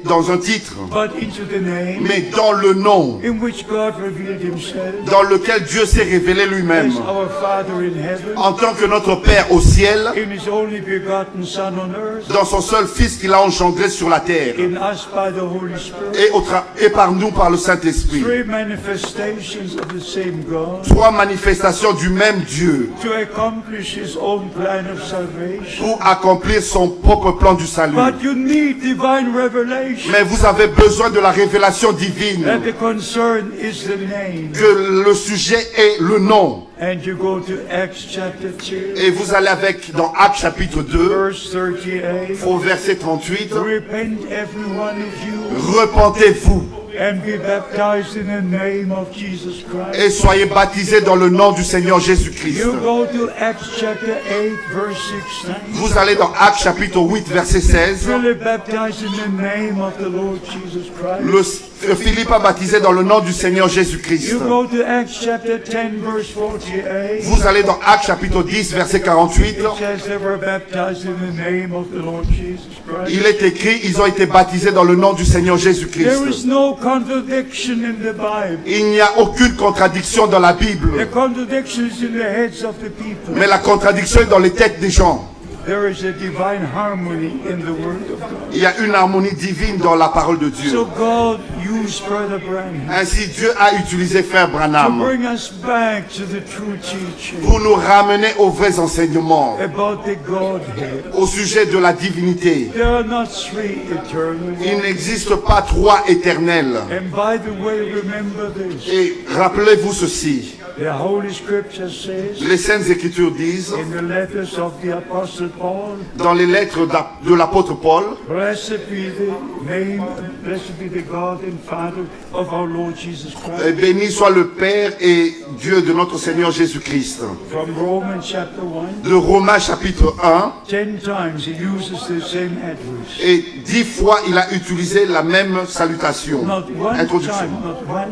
dans un titre, but into the name mais dans le nom in which God revealed himself dans lequel Dieu s'est révélé lui-même. as our Father in heaven, En tant que notre Père au ciel, in his only begotten Son on earth, dans son seul Fils qu'il a engendré sur la terre, in us by the Holy Spirit. et par nous par le Saint-Esprit. Three manifestations of the same God Trois manifestations du même Dieu to accomplish his own plan of salvation. pour accomplir son propre plan du salut. But you need divine revelation. Mais vous avez besoin de la révélation divine, And the concern is the name. que le sujet est le nom. And you go to Acts chapter 2, Et vous allez avec dans Actes chapitre 2, verse 38. au verset 38. Repent every one of you Repentez-vous and be baptized in the name of Jesus Christ. et soyez baptisés dans le nom du Seigneur Jésus-Christ. You go to Acts chapter 8, verse 16. Vous allez dans Actes chapitre 8, verset 16. Really baptized in the name of the Lord Jesus Christ. Philippe a baptisé dans le nom du Seigneur Jésus-Christ. You go to Acts chapter 10, verse 48. Vous allez dans Actes chapitre 10, verset 48. It says they were baptized in the name of the Lord Jesus Christ. Il est écrit, ils ont été baptisés dans le nom du Seigneur There is Jésus-Christ. no contradiction in the Bible. Il n'y a aucune contradiction dans la The Bible, contradiction is in the heads of the people. mais la contradiction est dans les têtes des gens. There is a divine harmony in the Word of God. Il y a une harmonie divine dans la parole de Dieu. So God used Brother Branham Ainsi, Dieu a utilisé Frère to Branham bring us back to the true teaching pour nous ramener aux vrais enseignements, about the Godhead. au sujet de la divinité. There are not three eternal. Il n'existe pas trois éternels. And by the way, remember this. Et rappelez-vous ceci, The Holy Scripture says les Saintes Écritures disent, in the letters of the Apostle Paul, dans les lettres de l'apôtre Paul, blessed be the name, blessed be the God and Father of our Lord Jesus Christ. béni soit le Père et Dieu de notre Seigneur Jésus-Christ. From Romans chapter 1, De Romains chapitre 1, 10 times he uses the same address. et 10 fois il a utilisé la même salutation, Not one introduction.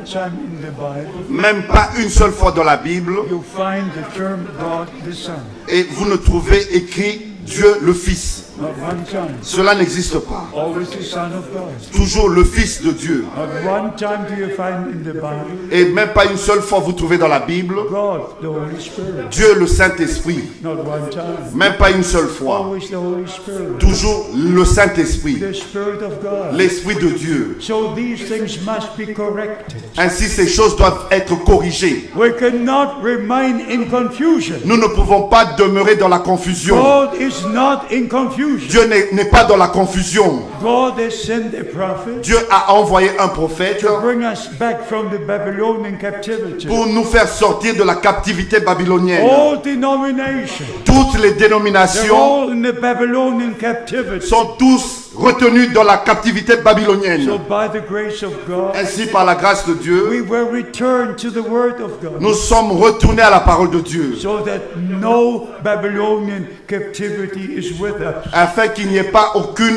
time in the Bible Même pas une seule fois dans la Bible, you find the term God the Son. et vous ne trouvez écrit Dieu le Fils. Not one time. Cela n'existe pas. Always the Son of God. Toujours le Fils de Dieu. Not one time do you find in the Bible Et même pas une seule fois vous trouvez dans la Bible God, the Holy Spirit. Dieu le Saint-Esprit. Not one time. Même pas une seule fois. Always the Holy Spirit. Toujours le Saint-Esprit. The Spirit of God. L'Esprit de Dieu. So these things must be corrected. Ainsi, ces choses doivent être corrigées. We cannot remain in confusion. Nous ne pouvons pas demeurer dans la confusion. God is not in confusion. Dieu n'est pas dans la confusion. God has sent a prophet Dieu a envoyé un prophète to bring us back from the Babylonian captivity. pour nous faire sortir de la captivité babylonienne. All denominations, Toutes les they're dénominations all in the Babylonian captivity. sont tous retenus dans la captivité So babylonienne. by the grace of God, Ainsi, par la grâce de Dieu, we will return to the Word of God, nous sommes retournés à la parole de Dieu, so that no Babylonian captivity is with us. afin qu'il n'y ait pas aucune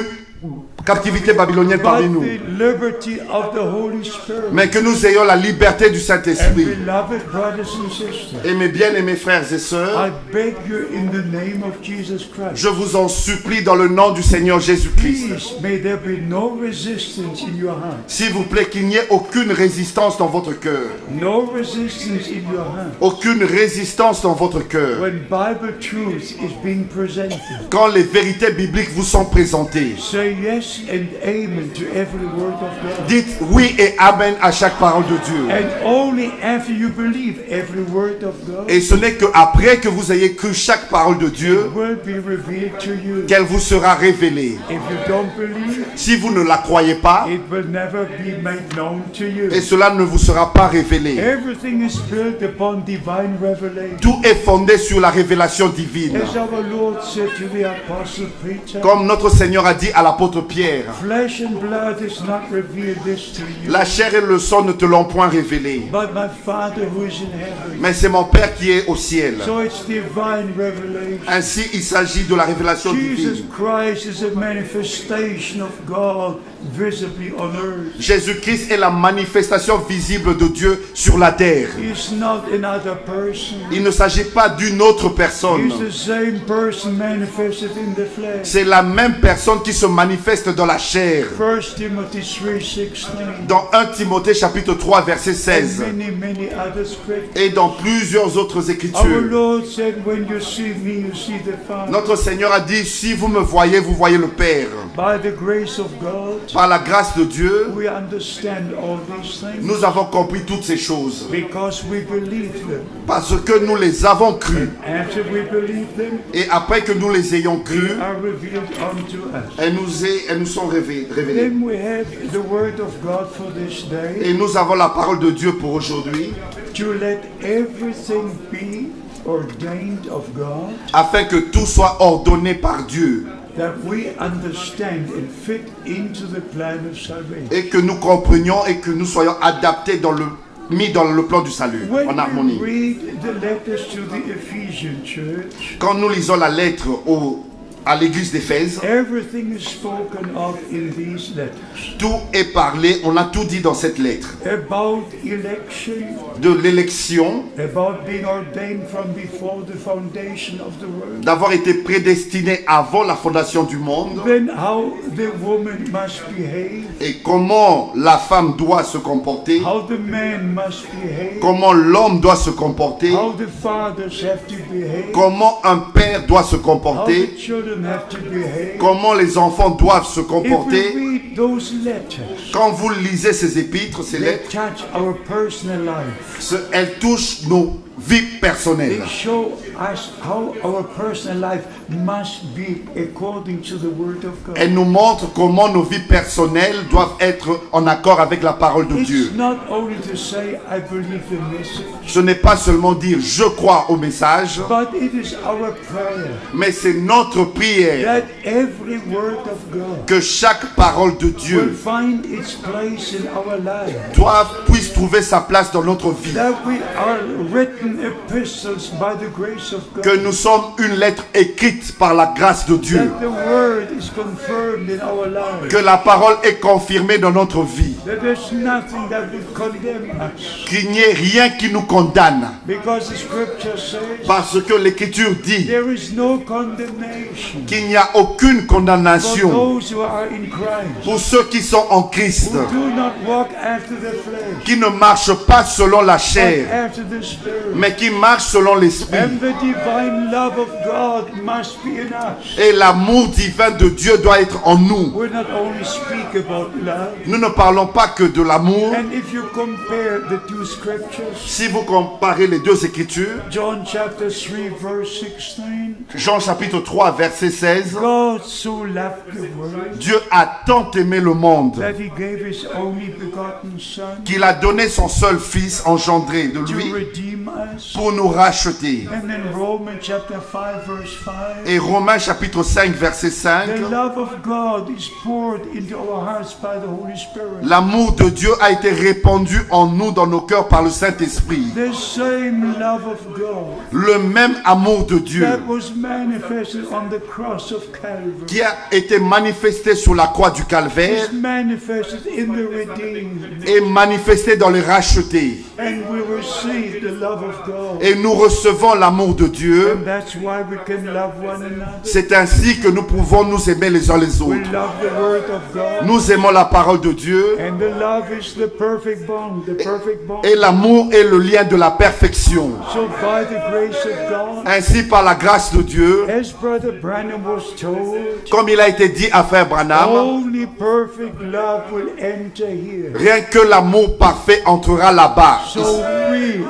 captivité babylonienne parmi But nous, the liberty of the Holy Spirit. mais que nous ayons la liberté du And Saint-Esprit. beloved brothers and sisters, Et mes bien-aimés frères et sœurs, I beg you in the name of Jesus Christ, je vous en supplie dans le nom du Seigneur Jésus-Christ, please may there be no resistance in your heart. s'il vous plaît, qu'il n'y ait aucune résistance dans votre cœur. No resistance in your heart. Aucune résistance dans votre cœur. When Bible truth is being presented, Quand les vérités bibliques vous sont présentées, say yes yes and amen to every word of God. Dites oui et amen à chaque parole de Dieu. And only after you believe every word of God, Et ce n'est qu'après que vous ayez cru chaque parole de Dieu it will be revealed to you. qu'elle vous sera révélée. If you don't believe, Si vous ne la croyez pas, it will never be made known to you. et cela ne vous sera pas révélé. Everything is built upon divine revelation. Tout est fondé sur la révélation divine. As our Lord said to the Apostle Peter, Comme notre Seigneur a dit à l'apôtre Pierre, flesh and blood has not revealed this to you, la chair et le sang ne te l'ont point révélé, but my Father who is in heaven. mais c'est mon Père qui est au ciel. So it's divine revelation. Ainsi, il s'agit de la révélation Jesus divine. Christ is a manifestation of God visibly on earth. Jésus-Christ est la manifestation visible de Dieu sur la terre. He's not another person. Il ne s'agit pas d'une autre personne. He's the same person manifested in the flesh. C'est la même personne qui se manifeste dans la chair. 1 Timothy 3:16. Dans 1 Timothée chapitre 3 verset 16 And many other scriptures. et dans plusieurs autres Our écritures. Lord said, when you see me, you see the Father. Notre Seigneur a dit, si vous me voyez, vous voyez le Père. By the grace of God, Par la grâce de Dieu, we understand all these things nous avons compris toutes ces choses. because we believe them. Parce que nous les avons crues. After we believe them, Et après que nous les ayons crues, are revealed unto us. elles nous sont révélées. Then we have the word of God for this day, Et nous avons la parole de Dieu pour aujourd'hui, to let everything be ordained of God, afin que tout soit ordonné par Dieu. that we understand and fit into the plan of salvation. Et que nous comprenions et que nous soyons adaptés mis dans le plan du salut, When en we harmonie. read the letters to the Ephesian church, Quand nous lisons la lettre à l'église d'Éphèse, everything is spoken of in these letters. tout est parlé, on a tout dit dans cette lettre. About election, De l'élection, about being ordained from before the foundation of the world. d'avoir été prédestiné avant la fondation du monde, Then how the woman must behave, et comment la femme doit se comporter, how the man must behave, comment l'homme doit se comporter, how the fathers have to behave, comment un père doit se how comporter, the children have to behave. comment les enfants doivent se If comporter. we read those letters, Quand vous lisez ces épîtres, ces they lettres, touch our personal life. elles touchent nos vies personnelles. They show us how our personal life must be according to the Word of God. Elles nous montrent comment nos vies personnelles doivent être en accord avec la parole de Dieu. It's not only to say, I believe the message, Ce n'est pas seulement dire je crois au message, but it is our prayer mais c'est notre prière that every word of God que chaque parole de will Dieu find its place in our life. puisse trouver sa place dans notre vie. That we are written epistles by the grace of God. Que nous sommes une lettre écrite par la grâce de Dieu. That the word is confirmed in our life. Que la parole est confirmée dans notre vie. That there's nothing that would condemn us. Qu'il n'y ait rien qui nous condamne. Because the scripture says Parce que l'Écriture dit there is no condemnation qu'il n'y a aucune for condamnation those who are in Christ, pour ceux qui sont en Christ, who do not walk after the flesh, qui ne marchent pas selon la but chair, after the Spirit. mais qui marchent selon l'Esprit. And the divine love of God must be in us. Et l'amour divin de Dieu doit être en nous. We not only speak about love, Nous ne parlons pas que de l'amour. and if you compare the two scriptures, Si vous comparez les deux Écritures, John chapter 3 verse 16, Jean chapitre 3 verset 16, God so loved the world Dieu a tant aimé le monde that he gave his only begotten Son qu'il a donné son seul Fils engendré de to lui redeem us. pour nous racheter. And then Romans chapter 5 verse 5, Et Romains chapitre 5 verset 5, the love of God is poured into our hearts by the Holy Spirit. l'amour de Dieu a été répandu en nous dans nos cœurs par le Saint-Esprit. The same love of God Le même amour de Dieu that was manifested on the cross of Calvary qui a été manifesté sur la croix du Calvaire is manifested in the redeemed. est manifesté dans les rachetés. And we receive the love of God. Et nous recevons l'amour de Dieu. And that's why we can love one another. C'est ainsi que nous pouvons nous aimer les uns les We autres. love the word of God. Nous aimons la parole de Dieu. And the love is the perfect bond. The perfect bond. Et l'amour est le lien de la perfection. So by the grace of God, Ainsi, par la grâce de Dieu, as Brother Branham was told, comme il a été dit à Frère Branham, only perfect love will enter here. rien que l'amour parfait entrera là-bas. So we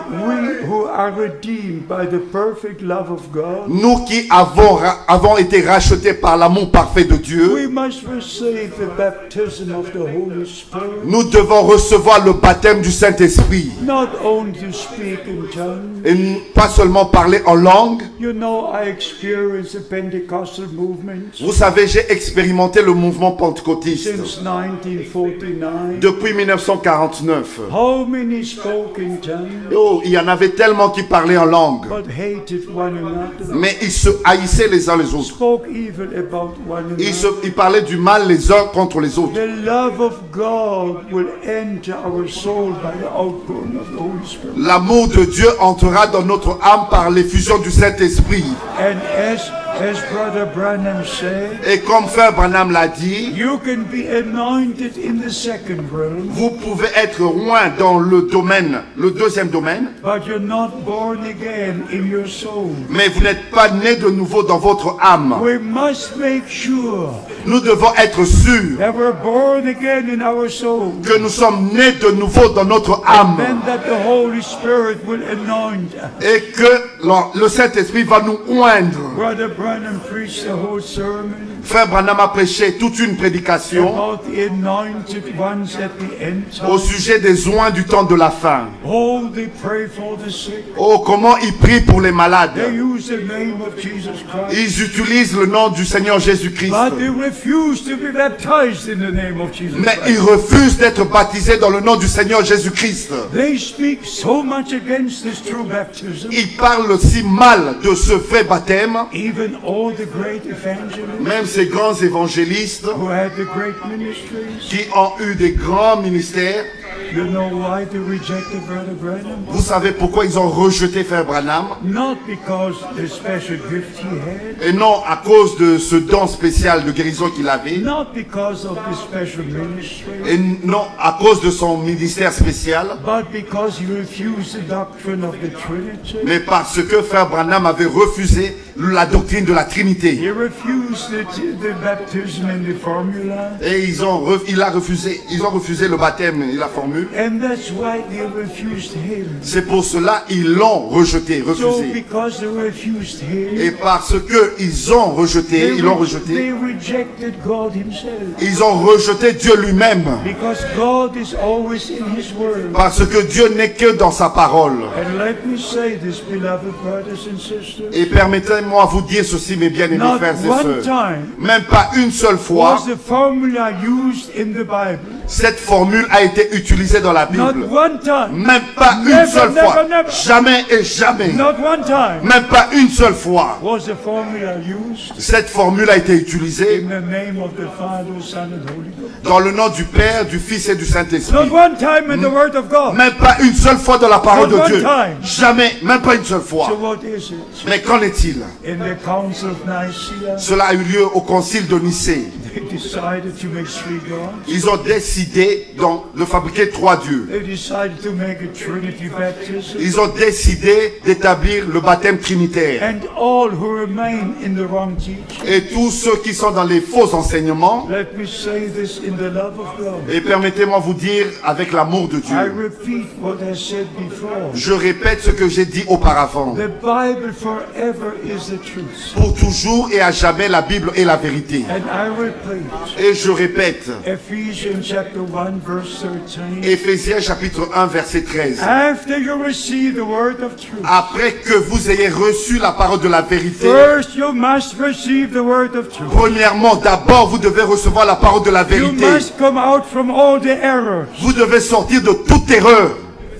who are redeemed by the perfect love of God, Nous qui avons été rachetés par l'amour parfait de Dieu, we must receive the baptism of the Holy Spirit, nous devons recevoir le baptême du Saint-Esprit. not only to speak in tongues. Et pas seulement parler en langue. You know, I experienced the Pentecostal movement Vous savez, j'ai expérimenté le mouvement pentecôtiste since 1949. depuis 1949. How many spoke in tongues, Oh, il y en avait tellement qui parlaient en langue, but hated one another, mais ils se haïssaient les uns les autres. spoke evil about one another. Ils parlaient du mal les uns contre les autres. The love of God will enter our soul by the outpouring of the Holy Spirit. L'amour de Dieu entrera dans notre âme par l'effusion du Saint-Esprit. And as Brother Branham said, Et comme Frère Branham l'a dit, you can be anointed in the second realm, vous pouvez être loin dans le deuxième domaine, but you're not born again in your soul. mais vous n'êtes pas né de nouveau dans votre âme. We must make sure Nous devons être sûrs that we're born again in our soul, que nous sommes nés de nouveau dans notre âme and that the Holy Spirit will anoint us. et que le Saint-Esprit va nous oindre. Brother Branham preached the whole sermon Frère Branham a prêché toute une prédication about the anointed ones at the end au time. sujet des oins du temps de la fin. Oh, they pray for the sick. Oh, comment ils prient pour les malades. They use the name of Jesus Christ. Ils utilisent le nom du Seigneur Jésus-Christ. But they refuse to be baptized in the name of Jesus Mais Christ. ils refusent d'être baptisés dans le nom du Seigneur Jésus-Christ. They speak so much against this true baptism. Ils parlent si mal de ce vrai baptême. Even all the great evangelists Même ces grands évangélistes who had the great ministries. qui ont eu des grands ministères. You know why they rejected Brother Branham? Vous savez pourquoi ils ont rejeté Frère Branham? Not because the special gift he had. Et non à cause de ce don spécial de guérison qu'il avait. Not because of the special ministry. Et non à cause de son ministère spécial. But because he refused the doctrine of the Trinity. Mais parce que Frère Branham avait refusé la doctrine de la Trinité. He refused the baptism and the formula. Et ils ont refusé le baptême et la formule. And that's why they refused him. C'est pour cela ils l'ont rejeté, So refusé. because they refused him, Et parce que ils l'ont rejeté, they rejected God himself. ils ont rejeté Dieu lui-même. Because God is always in his word. Parce que Dieu n'est que dans sa parole. And let me say this, beloved brothers and sisters. Et permettez-moi vous dire ceci, mes bien-aimés Not frères et one sœurs. time Même pas une seule fois, was the formula used in the Bible. cette formule a été utilisée dans la Not Bible. one time. Même pas une Never, seule never, fois. never. Jamais et jamais. Not one time Même pas une seule fois. was the formula used Cette formule a été utilisée in the name of the Father, Son, and Holy Ghost. dans le nom du Père, du Fils et du Saint-Esprit. Not one time in the Word of God. Même pas une seule fois dans la parole Not de one Dieu. time. Jamais, même pas une seule fois. So what is it? Mais qu'en est-il? In the Council of Nicaea, Cela a eu lieu au concile de Nicée. they decided to make three gods. Ils ont décidé de fabriquer trois dieux. They decided to make a Trinity baptism. Ils ont décidé d'établir le baptême trinitaire. And all who remain in the wrong teaching. Et tous ceux qui sont dans les faux enseignements, Let me say this in the love of God. et permettez-moi vous dire avec l'amour de I Dieu, repeat what I said before. je répète ce que j'ai dit auparavant. The Bible forever is the truth. Pour toujours et à jamais, la Bible est la vérité. And I repeat, Et je répète, Ephesians chapter 1 verse 13. Éphésiens chapitre 1 verset 13. After you receive the word of truth, Après que vous ayez reçu la parole de la vérité, first you must receive the word of truth. premièrement, d'abord, vous devez recevoir la parole de la You vérité. must come out from all the errors. Vous devez sortir de toute erreur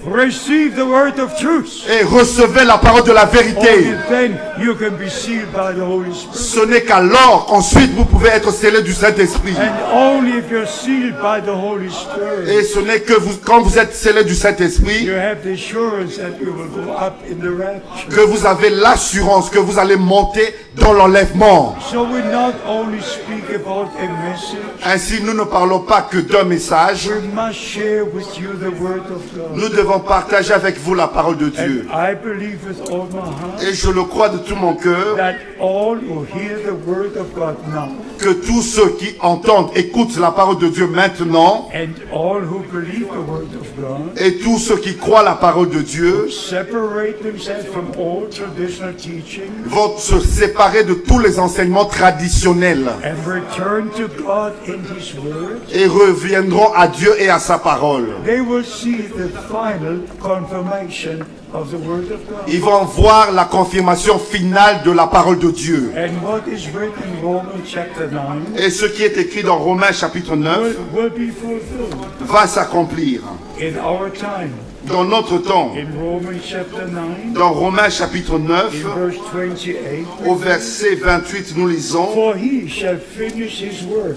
Receive the word of truth. et recevez la parole de la Only vérité. then you can be sealed by the Holy Spirit. Ce n'est qu'alors qu'ensuite vous pouvez être scellé du Saint-Esprit. And only if you're sealed by the Holy Spirit, Et ce n'est que quand vous êtes scellé du Saint-Esprit you have the assurance that you will go up in the rapture. que vous avez l'assurance que vous allez monter dans l'enlèvement. So we not only speak about a message, Ainsi, nous ne parlons pas que d'un message. we must share with you the word of God. Nous devons devons partager avec vous la parole de Dieu. And I believe with all my heart Et je le crois de tout mon cœur, that all who hear the word of God now que tous ceux qui entendent, écoutent la parole de Dieu maintenant, and all who believe the word of God et tous ceux qui croient la parole de Dieu, separate themselves from all traditional teaching vont se séparer de tous les enseignements traditionnels and return to God in His word. et reviendront à Dieu et à sa parole. They will see the final confirmation of the word of God. Ils vont voir la confirmation finale de la parole de Dieu. And what is written in Romans chapter 9 Et ce qui est écrit dans Romains chapitre 9 will be fulfilled va s'accomplir in our time. dans notre temps. In Romans chapter 9, Dans Romains chapitre 9, in verse 28, au verset 28, nous lisons: for he shall finish his work.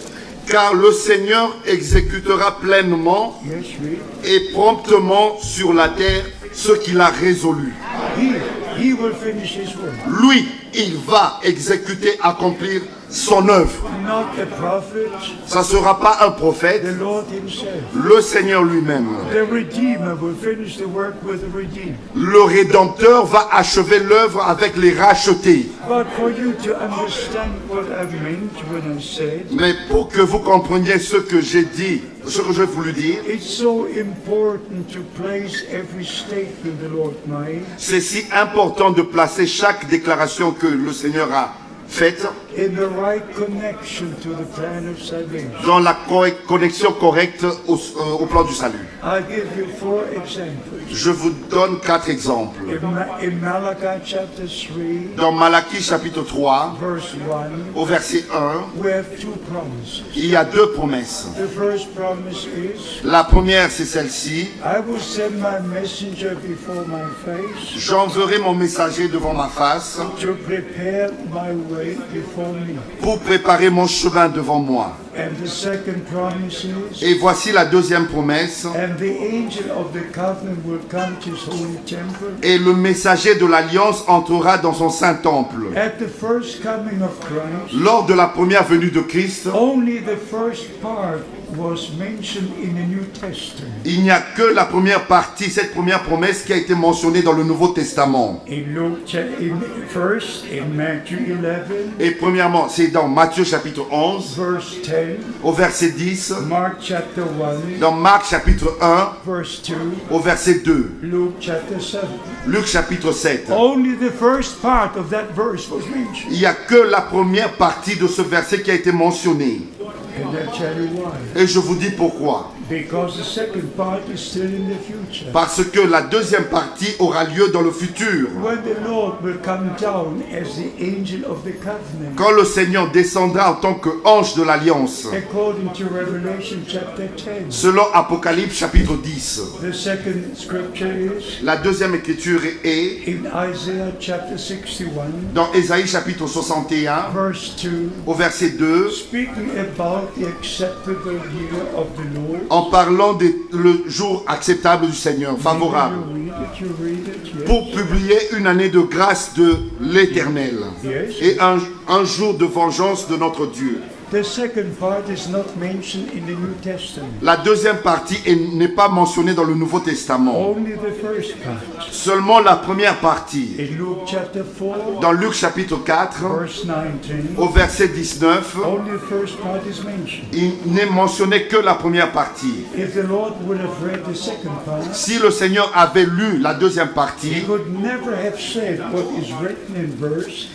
Car le Seigneur exécutera pleinement Yes, read. et promptement sur la terre ce qu'il a résolu. He will finish his work. Lui, il va exécuter, accomplir son œuvre. Not the prophet, Ça ne sera pas un prophète, the Lord himself. le Seigneur lui-même. The Redeemer will finish the work with the redeemed. Le Rédempteur va achever l'œuvre avec les rachetés. But for you to understand what I meant when I said, Mais pour que vous compreniez ce que j'ai dit, ce que j'ai voulu dire, it's so important to place every statement the Lord made c'est si important de placer chaque déclaration que le Seigneur a faite in the right connection to the plan of salvation. dans la connexion correcte au plan du salut. I'll give you 4 examples. Je vous donne 4 exemples. In Malachi chapter 3, Dans Malachie chapitre 3, verse 1, au verset 1, we have 2 promises. il y a 2 promesses. The first promise is, La première, c'est celle-ci: I will send my messenger before my face j'enverrai mon messager devant ma face to prepare my way before me. pour préparer mon chemin devant moi. And the second promise is, Et voici la deuxième promesse: and the angel of the covenant will come to his holy temple. et le messager de l'alliance entrera dans son saint temple. At the first coming of Christ, Lors de la première venue de Christ, only the first part was mentioned in the New Testament. il n'y a que la première partie, cette première promesse qui a été mentionnée dans le Nouveau Testament. In first in Matthew 11, Et premièrement, c'est dans Matthieu chapitre 11, verse 10, au verset 10, Mark chapter 1, dans Marc chapitre 1, verse 2, au verset 2, Luke chapter 7. Luc chapitre 7. Only the first part of that verse was mentioned. Il n'y a que la première partie de ce verset qui a été mentionnée. And I'll tell you why. Et je vous dis pourquoi. Because the second part is still in the future. Parce que la deuxième partie aura lieu dans le futur. When the Lord will come down as the angel of the covenant, Quand le Seigneur descendra en tant qu'ange de l'alliance. according to Revelation chapter 10. Selon Apocalypse chapitre 10. The second scripture is La deuxième écriture est in Isaiah chapter 61, dans Ésaïe chapitre 61, verse 2, au verset 2, speaking about the acceptable year of the Lord. en parlant le jour acceptable du Seigneur, favorable, You read it, yes. pour publier une année de grâce de l'Éternel Yes. et un jour de vengeance de notre Dieu. The second part is not mentioned in the New Testament. La deuxième partie n'est pas mentionnée dans le Nouveau Testament. Only the first part. Seulement la première partie. In Luke chapter 4, Dans Luc chapitre 4, verse 19, au verset 19, only the first part is mentioned. il n'est mentionné que la première partie. If the Lord would have read the second part, Si le Seigneur avait lu la deuxième he partie, could never have said what is written in verse,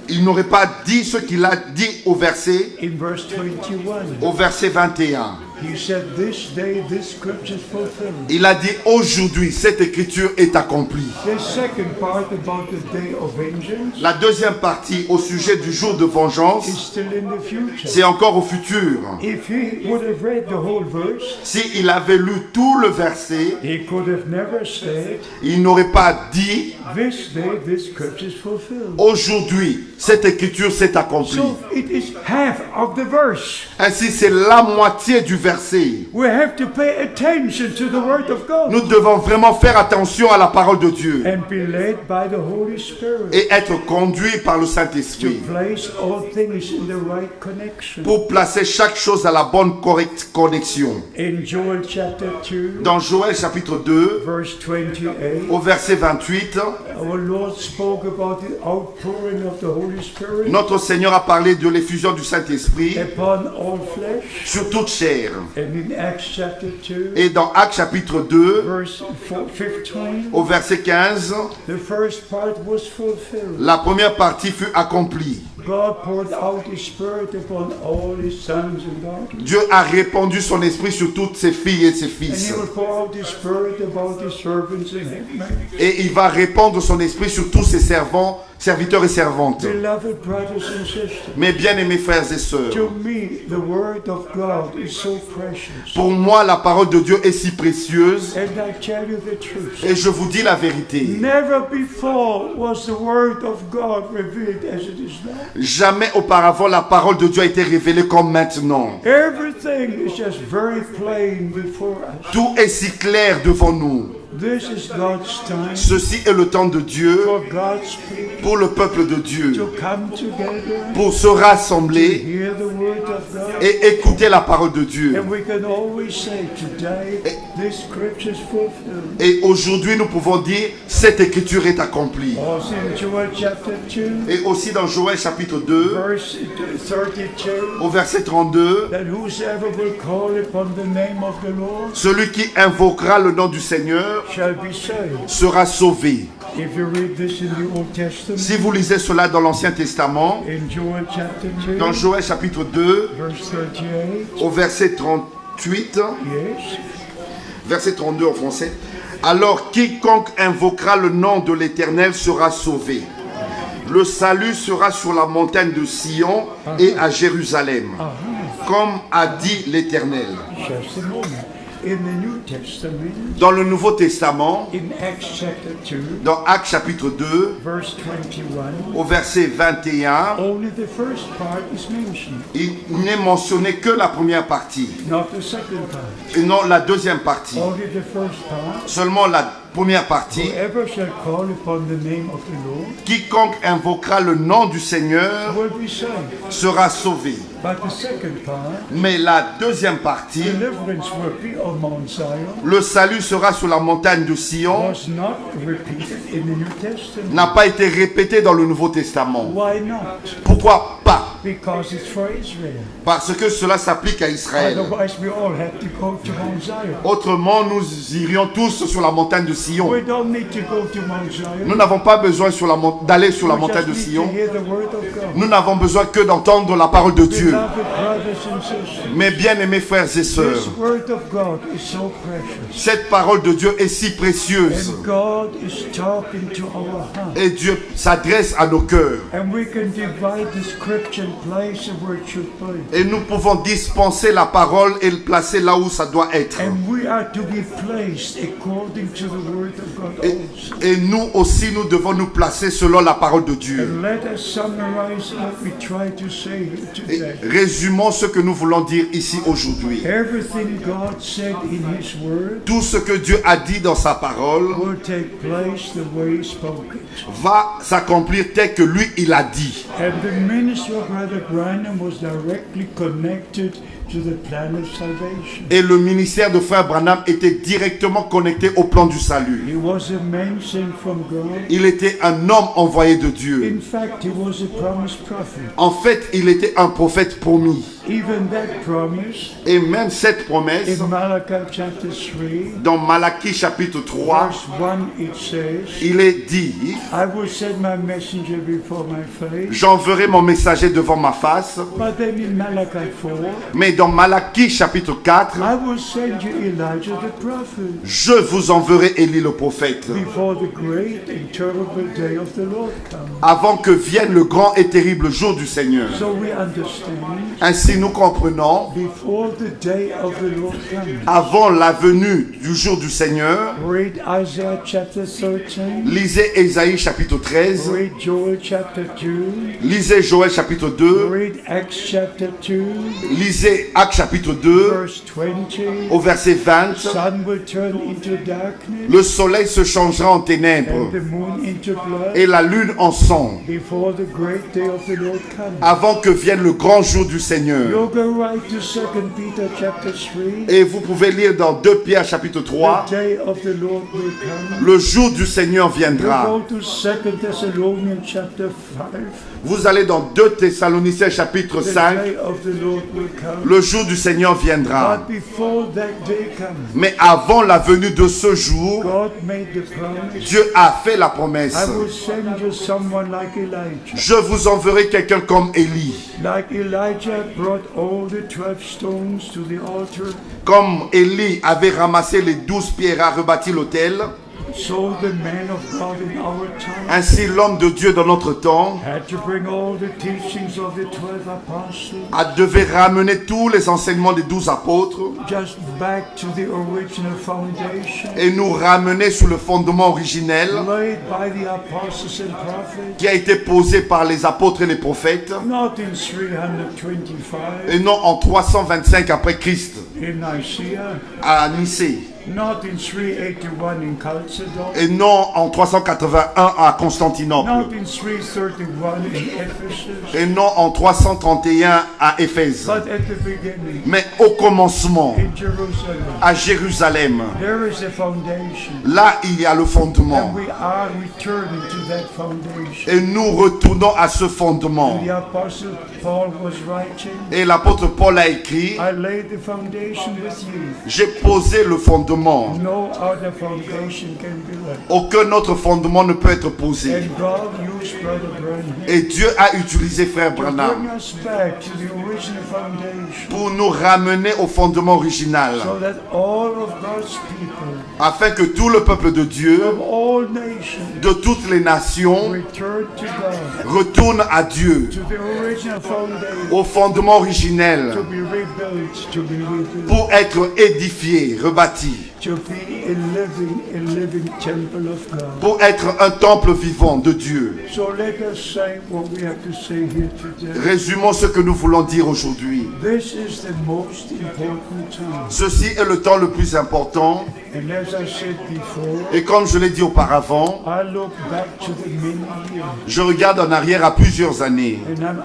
il n'aurait pas dit ce qu'il a dit au verset in verse 21. 21. He said, this day this scripture is fulfilled. Il a dit aujourd'hui, cette écriture est accomplie. The second part about the day of vengeance La deuxième partie au sujet du jour de is vengeance, still in the future. c'est encore au futur. If he would have read the whole verse, S'il avait lu tout le verset, he could have never said, il n'aurait pas dit this day this scripture is fulfilled. aujourd'hui, cette écriture s'est accomplie. So it is half of the verse. Ainsi, c'est la moitié du versets. We have to pay attention to the Word of God Nous devons vraiment faire attention à la parole de Dieu and be led by the Holy Spirit et être conduits par le to Saint-Esprit place all things in the right connection. pour placer chaque chose à la bonne, correcte connexion. In Joel chapter 2, Dans Joël chapitre 2, verse 28, au verset 28, our Lord spoke about the outpouring of the Holy Spirit notre Seigneur a parlé de l'effusion du Saint-Esprit upon all flesh. sur toute chair. And in Acts chapter 2, Et dans Actes chapitre 2, verse 15, au verset 15, the first part was fulfilled. la première partie fut accomplie. God poured out His Spirit upon all His sons and daughters. Dieu a répandu son esprit sur toutes ses filles et ses And He fils. will pour out His Spirit about His servants and handmaids. Et il va répandre son esprit sur tous ses servants, serviteurs et servantes. Beloved brothers and sisters, Mes bien-aimés frères et sœurs, to me the Word of God is so precious. pour moi la parole de Dieu est si précieuse And I tell you the truth. et je vous dis la vérité. Never before was the Word of God revealed as it is now. Jamais auparavant la parole de Dieu a été révélée comme maintenant. Everything is just very plain before us. Tout est si clair devant nous. This is God's time Ceci est le temps de Dieu for God's people pour le peuple de Dieu, to come together, pour se rassembler hear the Word of God. et écouter la parole de Dieu. And we can always say today, this scripture is fulfilled. Et aujourd'hui, nous pouvons dire, cette écriture est accomplie. Also in Joel chapter 2, Et aussi dans Joël chapitre 2, verse 32, au verset 32, that whosoever will call upon the name of the Lord celui qui invoquera le nom du Seigneur shall be saved. sera sauvé. If you read this in the Old Testament, Si vous lisez cela dans l'Ancien Testament, in Joel chapter 2, dans Joël chapitre 2, verse 38, au verset 38, yes, verset 32 en français, alors quiconque invoquera le nom de l'Éternel sera sauvé. Le salut sera sur la montagne de Sion et à Jérusalem, comme a dit l'Éternel. just a moment. In the New Testament, Dans le Nouveau Testament, in Acts chapter 2, dans Actes chapitre 2, verse 21, au verset 21, only the first part is mentioned, il n'est mentionné que la première partie, not the second part. et non la deuxième partie. Only the first part. Seulement la première partie. Whoever shall call upon the name of the Lord Quiconque invoquera le nom du Seigneur will be saved. sera sauvé. But the second part, Mais la deuxième partie, deliverance will be on Mount Zion, le salut sera sur la montagne de Sion, was not repeated in the New Testament. n'a pas été répété dans le Nouveau Testament. Why not? Pourquoi pas? Because it's for Israel. Parce que cela s'applique à Israël. Otherwise, we all have to go to Mount Zion. Autrement, nous irions tous sur la montagne de Sion. We don't need to go to Mount Zion. Nous n'avons pas besoin d'aller sur la We montagne just de need to Sion. hear the word of God. Nous n'avons besoin que d'entendre la parole de Dieu. Beloved brothers and sisters, Mes bien-aimés frères et this sœurs, word of God is so precious. cette parole de Dieu est si précieuse. And God is talking to our heart. Et Dieu s'adresse à nos cœurs. And we can divide the scripture and place it where it should be. Et nous pouvons dispenser la parole et le placer là où ça doit être. And we are to be placed according to the word of God also. Et nous aussi, nous devons nous placer selon la parole de Dieu. And let us summarize what we try to say here Et today. résumons ce que nous voulons dire ici aujourd'hui. Everything God said in His word Tout ce que Dieu a dit dans sa parole will take place the way He spoke it. va s'accomplir tel que lui, il a dit. And the ministry of Brother Branham was directly connected to the plan of salvation. Et le ministère de Frère Branham était directement connecté au plan du salut. He was a man sent from God. Il était un homme envoyé de Dieu. In fact, he was a promised prophet. En fait, il était un prophète promis. Even that promise Et même cette promesse, in Malachi chapter 3, dans Malachie chapitre 3, verse 1, it says, il est dit, I will send my messenger before my face. j'enverrai mon messager devant ma face. But then in Malachi 4, Mais dans Malachie chapitre 4, I will send you Elijah the prophet je vous enverrai Élie le prophète, before the great and terrible day of the Lord comes. avant que vienne le grand et terrible jour du Seigneur. So we understand, Ainsi nous comprenons, before the day of the Lord comes. avant la venue du jour du Seigneur, Read Isaiah chapter 13. lisez Ésaïe chapitre 13, Read Joel chapter 2. lisez Joël chapitre 2, Read Acts chapter 2. lisez lisez Actes chapitre 2, verse 20. au verset 20. Sun will turn into darkness Le soleil se changera en and ténèbres the moon into blood et la lune en sang, before the great day of the Lord comes. avant que vienne le grand jour du Seigneur. You'll go right to 2 Peter chapter 3. Et vous pouvez lire dans 2 Pierre chapitre 3, The day of the Lord will come. le jour du Seigneur You viendra. go to 2 Thessalonians chapter 5. Vous allez dans 2 Thessaloniciens chapitre The 5, day of the Lord will come. le jour du Seigneur viendra. But before that day comes, Mais avant la venue de ce jour, God made the promise. Dieu a fait la promesse. I will send you someone like Elijah. Je vous enverrai quelqu'un comme Élie. Like Elijah brought all the 12 stones to the altar, Comme Élie avait ramassé les 12 pierres à rebâtir l'autel, so the man of God in our time ainsi l'homme de Dieu dans notre temps had to bring all the teachings of the 12 apostles devait ramener tous les enseignements des 12 apôtres just back to the original foundation et nous ramener sur le fondement originel laid by the apostles and prophets, qui a été posé par les apôtres et les prophètes, not in 325 et non en 325 après Christ in Nicaea, à Nicée, not in 381 in Chalcedon, et non en 381 à Constantinople, not in 331 in Ephesus, et non en 331 à Éphèse, but at the beginning mais au commencement in Jerusalem. à Jérusalem. There is a foundation, Là, il y a le fondement. and we are returning to that foundation. Et nous retournons à ce fondement. The apostle Paul was writing, Et l'apôtre Paul a écrit, I laid the foundation with you. j'ai posé le fondement. No other foundation can be laid. Aucun autre fondement ne peut être posé. And God used Brother Branham Et Dieu a utilisé frère to Branham bring us back to the original foundation, pour nous ramener au fondement original, so that all of God's people afin que tout le peuple de Dieu, from all nations de toutes les nations, return to God, retourne à Dieu, to the original foundation, au fondement originel, to be rebuilt, to be rebuilt, pour être édifié, rebâti, to be a living temple of God. pour être un temple vivant de Dieu. So let us say what we have to say here today. Résumons ce que nous voulons dire aujourd'hui. This is the most important time. Ceci est le temps le plus important, And as I said before, et comme je l'ai dit auparavant, I look back to the many years, je regarde en arrière à plusieurs années, and I'm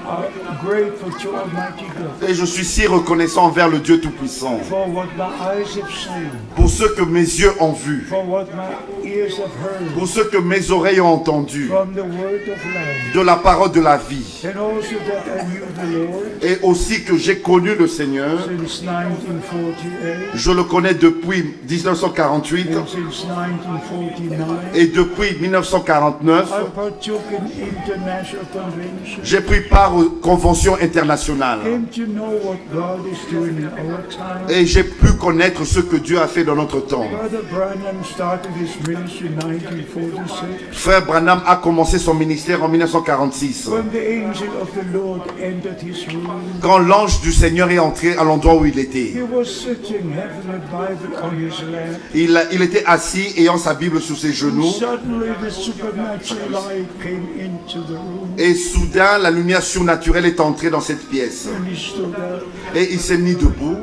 grateful to Almighty God et je suis si reconnaissant envers le Dieu Tout-Puissant for what my eyes have seen, pour ce que mes yeux ont vu, for what my ears have heard pour ce que mes oreilles ont entendu from the word of life, de la parole de la vie, and also that I knew the Lord et aussi que j'ai connu le Seigneur. since 1948 Je le connais depuis 1948 and since 1949. et depuis 1949, I partook in international conventions. j'ai pris part aux conventions internationales Came to know what God is doing in our time. et j'ai pu connaître ce que Dieu a fait dans notre temps. Brother Branham started his ministry in 1946 Frère Branham a commencé son ministère en 1946, when the angel of the Lord entered his room. quand l'ange du Seigneur est entré à l'endroit où il He était. was sitting, having a Bible on his lap. Il était assis ayant sa Bible sous ses genoux Suddenly the supernatural light came into the room, et soudain la lumière surnaturelle est entrée dans cette pièce and he stood up, et il s'est mis debout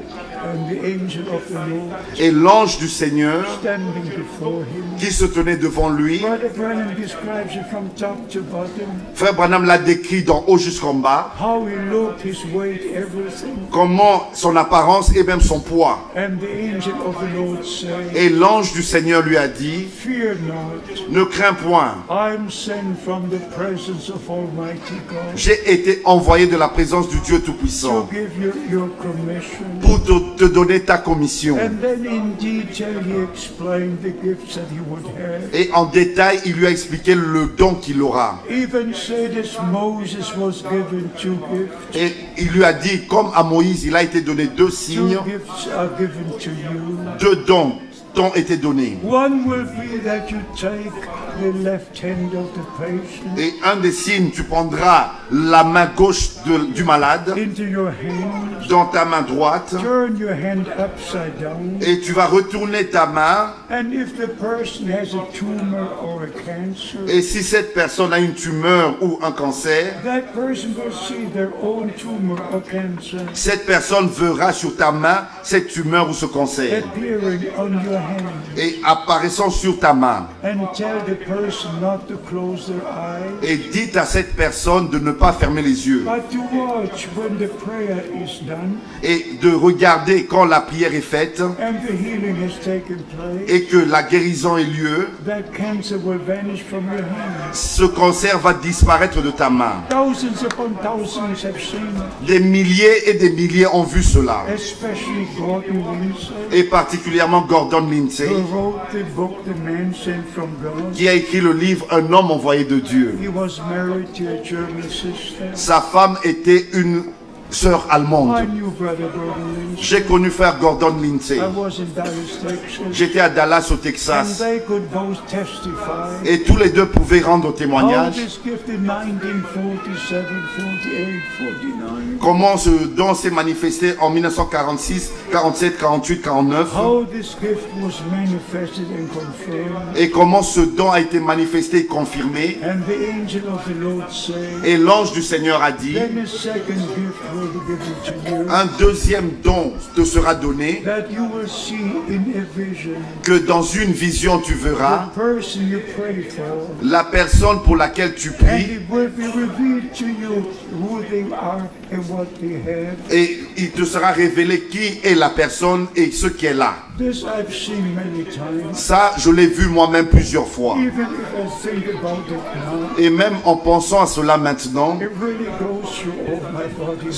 and the angel of the Lord et l'ange du Seigneur standing before him. qui se tenait devant lui. Brother Branham describes it from top to bottom, Frère Branham l'a décrit d'en haut jusqu'en bas, how he looked, his weight, everything. comment son apparence et même son poids. And the angel of the Lord said, Et l'ange du Seigneur lui a dit, fear not, ne crains point, I'm sent from the presence of Almighty God j'ai été envoyé de la présence du Dieu to Tout-Puissant give you your commission. pour te donner ta commission. And then in detail he explained the gifts that he would have. Et en détail, il lui a expliqué le don qu'il aura. Even said as Moses was given 2 gifts, Et il lui a dit, comme à Moïse, il a été donné 2 signes, 2 gifts are given to you. 2 dons t'ont été donnés. One will be that you take the left hand of the patient Et un des signes, tu prendras la main gauche du malade into your hand, dans ta main droite turn your hand upside down, et tu vas retourner ta main. and if the person has a tumor or a cancer, Et si cette personne a une tumeur ou un cancer, that person will see their own tumor or cancer cette personne verra sur ta main cette tumeur ou ce cancer appearing on your hand, et apparaissant sur ta main. and tell the person not to close their eyes, Et dites à cette personne de ne pas fermer les yeux but to watch when the prayer is done et de regarder quand la prière est faite and the healing has taken place. et que la guérison ait lieu. That cancer will vanish from your hand. Ce cancer va disparaître de ta main. Thousands upon thousands have seen it, Des milliers et des milliers ont vu cela. especially Gordon Lindsay, Et particulièrement Gordon Lindsay, who wrote the book The Man Sent from God. qui a écrit le livre Un homme envoyé de Dieu. He was married to a German sister. Sa femme était une sœur I allemande. knew Brother Gordon Lindsay. J'ai connu frère Gordon Lindsay. I was in Dallas, Texas, J'étais à Dallas au and Texas. they could both testify Et tous les deux pouvaient rendre how témoignage. this gift in 1947, 48, 49, Comment ce don s'est manifesté en 1946, 47, 48, 49. how this gift was manifested and confirmed. Et comment ce don a été manifesté et confirmé. And the angel of the Lord said, Et l'ange du Seigneur a dit, then a second gift will be given to you, un deuxième don te sera donné, that you will see in a vision que dans une vision tu verras the person you pray for, la personne pour laquelle tu and pries it will be revealed to you who they are and what they have. et il te sera révélé qui est la personne et ce qu'elle a. This I've seen many times. Ça, je l'ai vu moi-même plusieurs fois. Even if I think about it now, Et même en pensant à cela maintenant, it really goes through all my body.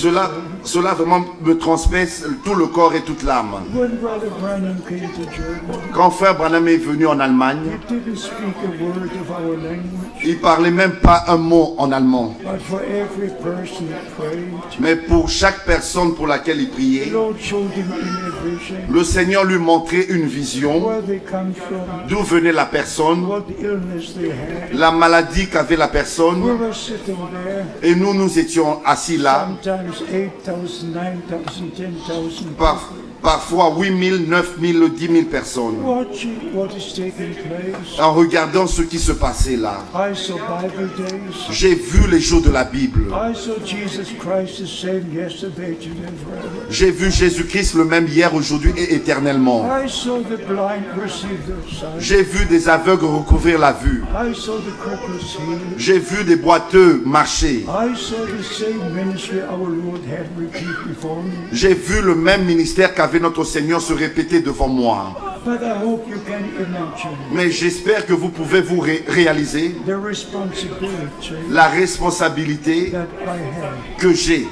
cela vraiment me transperce tout le corps et toute l'âme. When Brother Branham came to Germany, Quand frère Branham est venu en Allemagne, he didn't speak a word of our language, il parlait même pas un mot en allemand. but for every person he prayed, Mais pour chaque personne pour laquelle il the priait, Lord showed him in a vision le Seigneur lui montrait une vision where they come from, d'où venait la personne, what illness they had. la maladie qu'avait la We personne, were sitting there, et nous étions assis là, sometimes 8,000, 9,000, 10,000 parfois 8 000, 9 000, 10 000 personnes, watching what is taking place. en regardant ce qui se passait là. I saw Bible days. J'ai vu les jours de la Bible. I saw Jesus Christ the same yesterday, today, and forever. J'ai vu Jésus-Christ le même hier, aujourd'hui et éternellement. I saw the blind receive their sight. J'ai vu des aveugles recouvrir la vue. I saw the cripples healed. J'ai vu des boiteux marcher. I saw the same ministry our Lord had repeat before me. J'ai vu le même ministère qu'avait notre Seigneur se répéter devant moi. But I hope you can imagine Mais j'espère que vous pouvez vous réaliser the responsibility la responsabilité that I have que j'ai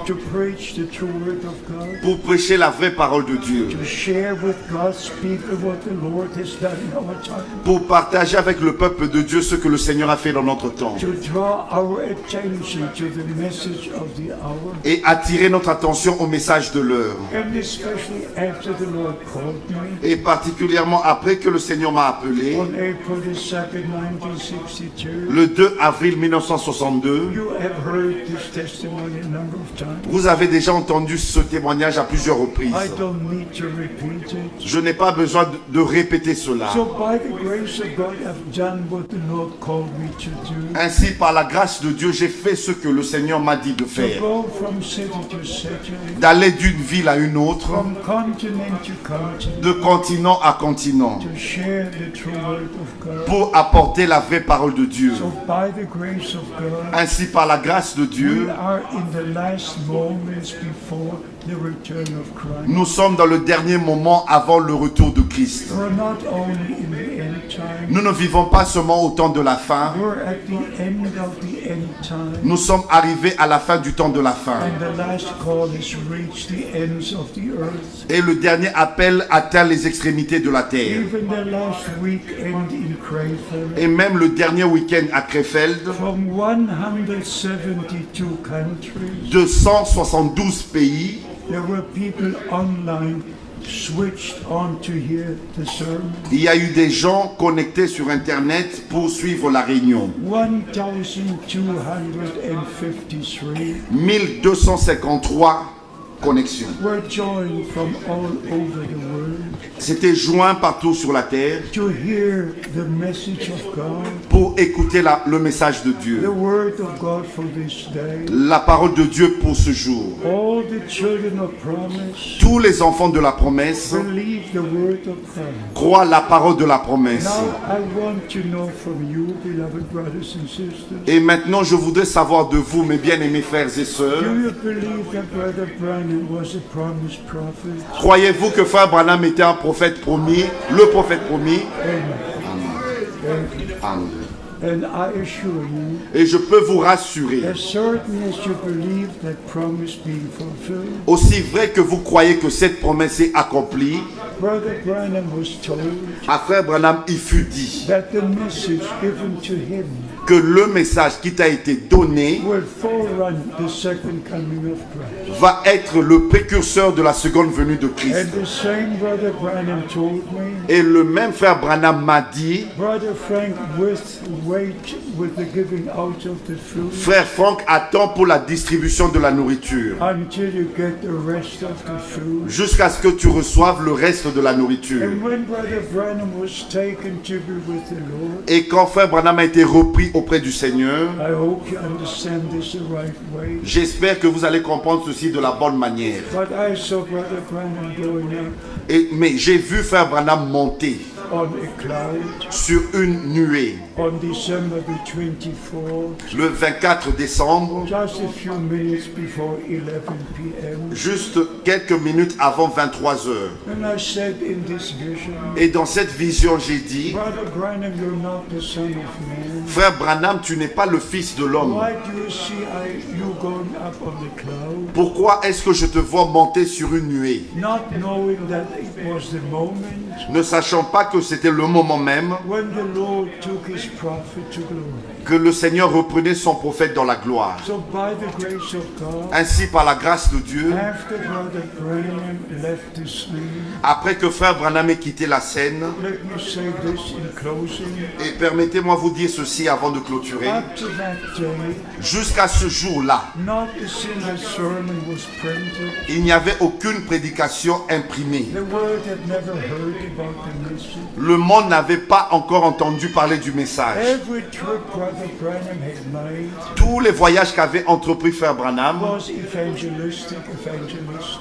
to preach the true word of God, pour prêcher la vraie parole de Dieu, to share with God's people what the Lord has done in our time, pour partager avec le peuple de Dieu ce que le Seigneur a fait dans notre temps to draw our attention to the message of the hour, et attirer notre attention au message de l'heure. and especially after the Lord called me Et particulièrement après que le Seigneur m'a appelé, on April the 2nd, 1962. le 2 avril 1962, You have heard this testimony a number of times. vous avez déjà entendu ce témoignage à plusieurs reprises. I don't need to repeat it. Je n'ai pas besoin de répéter cela. So by the grace of God, I've done what the Lord called me to do. Ainsi, par la grâce de Dieu, j'ai fait ce que le Seigneur m'a dit de To faire. go from city to city, D'aller d'une ville à une autre, from continent to continent, de continent à continent, to share the true word of God. pour apporter la vraie parole de Dieu. So by the grace of God, Ainsi, par la grâce de we Dieu, are in the last moments before the return of Christ. nous sommes dans le dernier moment avant le retour de Christ. We're not only in the end time, Nous ne vivons pas seulement au temps de la fin, we're at the end of the end time. nous sommes arrivés à la fin du temps de la fin. And the last call has reached the ends of the earth. Et le dernier appel atteint les extrémités de la terre. Even the last weekend in Krefeld, Et même le dernier week-end à Krefeld, from 172 countries, de 172 pays, there were people online switched on to hear the sermon. Il y a eu des gens connectés sur Internet pour suivre la réunion. 1,253 1253 connexions. were joined from all over the world C'était joint partout sur la terre to hear the message of God, pour écouter le message de the Dieu, word of God for this day. la parole de Dieu pour ce jour. All the children of promise Tous les enfants de la promesse believe the word of God. croient la parole de la promesse. Now I want to know from you, beloved brothers and sisters, Et maintenant, je voudrais savoir de vous, mes bien-aimés frères et sœurs, do you believe that Brother Branham was a promised prophet? croyez-vous que Frère Branham était un prophète promis, le prophète promis? Amen. And I assure you, Et je peux vous rassurer, as certain as you believe that promise being fulfilled, aussi vrai que vous croyez que cette promesse est accomplie, Brother Branham was told à Frère Branham, il fut dit that the message given to him que le message qui t'a été donné will forerun the second coming of Christ. va être le précurseur de la seconde venue de Christ. And the same Brother Branham told me, Et le même Frère Branham m'a dit, Brother Frank, wait with the giving out of the food Frère Franck attend pour la distribution de la nourriture, until you get the rest of the food. jusqu'à ce que tu reçoives le reste de la nourriture. And when Brother Branham was taken to be with the Lord, Et quand Frère Branham a été repris auprès du Seigneur, I hope you understand this the right way. j'espère que vous allez comprendre ceci de la bonne manière. But I saw Brother Branham going up Mais j'ai vu Frère Branham monter on a cloud sur une nuée on December the 24th, le 24 décembre, just a few minutes before 11 p.m. juste quelques minutes avant 23 heures. And I said in this vision, Et dans cette vision, j'ai dit, Brother Branham, you're not the son of man. Frère Branham, tu n'es pas le fils de l'homme. Why do you see you going up on the cloud? Pourquoi est-ce que je te vois monter sur une nuée? Not knowing that it was the moment Ne sachant pas que c'était le moment même when the Lord took his prophet to glory. que le Seigneur reprenait son prophète dans la gloire. So by the grace of God, Ainsi, par la grâce de Dieu, after Brother Branham left the scene, après que Frère Branham ait quitté la scène, let me say this in closing. et permettez-moi vous dire ceci avant de clôturer, Up to that day, jusqu'à ce jour-là, not a single sermon was printed. il n'y avait aucune prédication imprimée. The world had never heard about the message. Le monde n'avait pas encore entendu parler du message. Every trip Brother Branham had made Tous les voyages qu'avait entrepris Frère Branham, was evangelistic.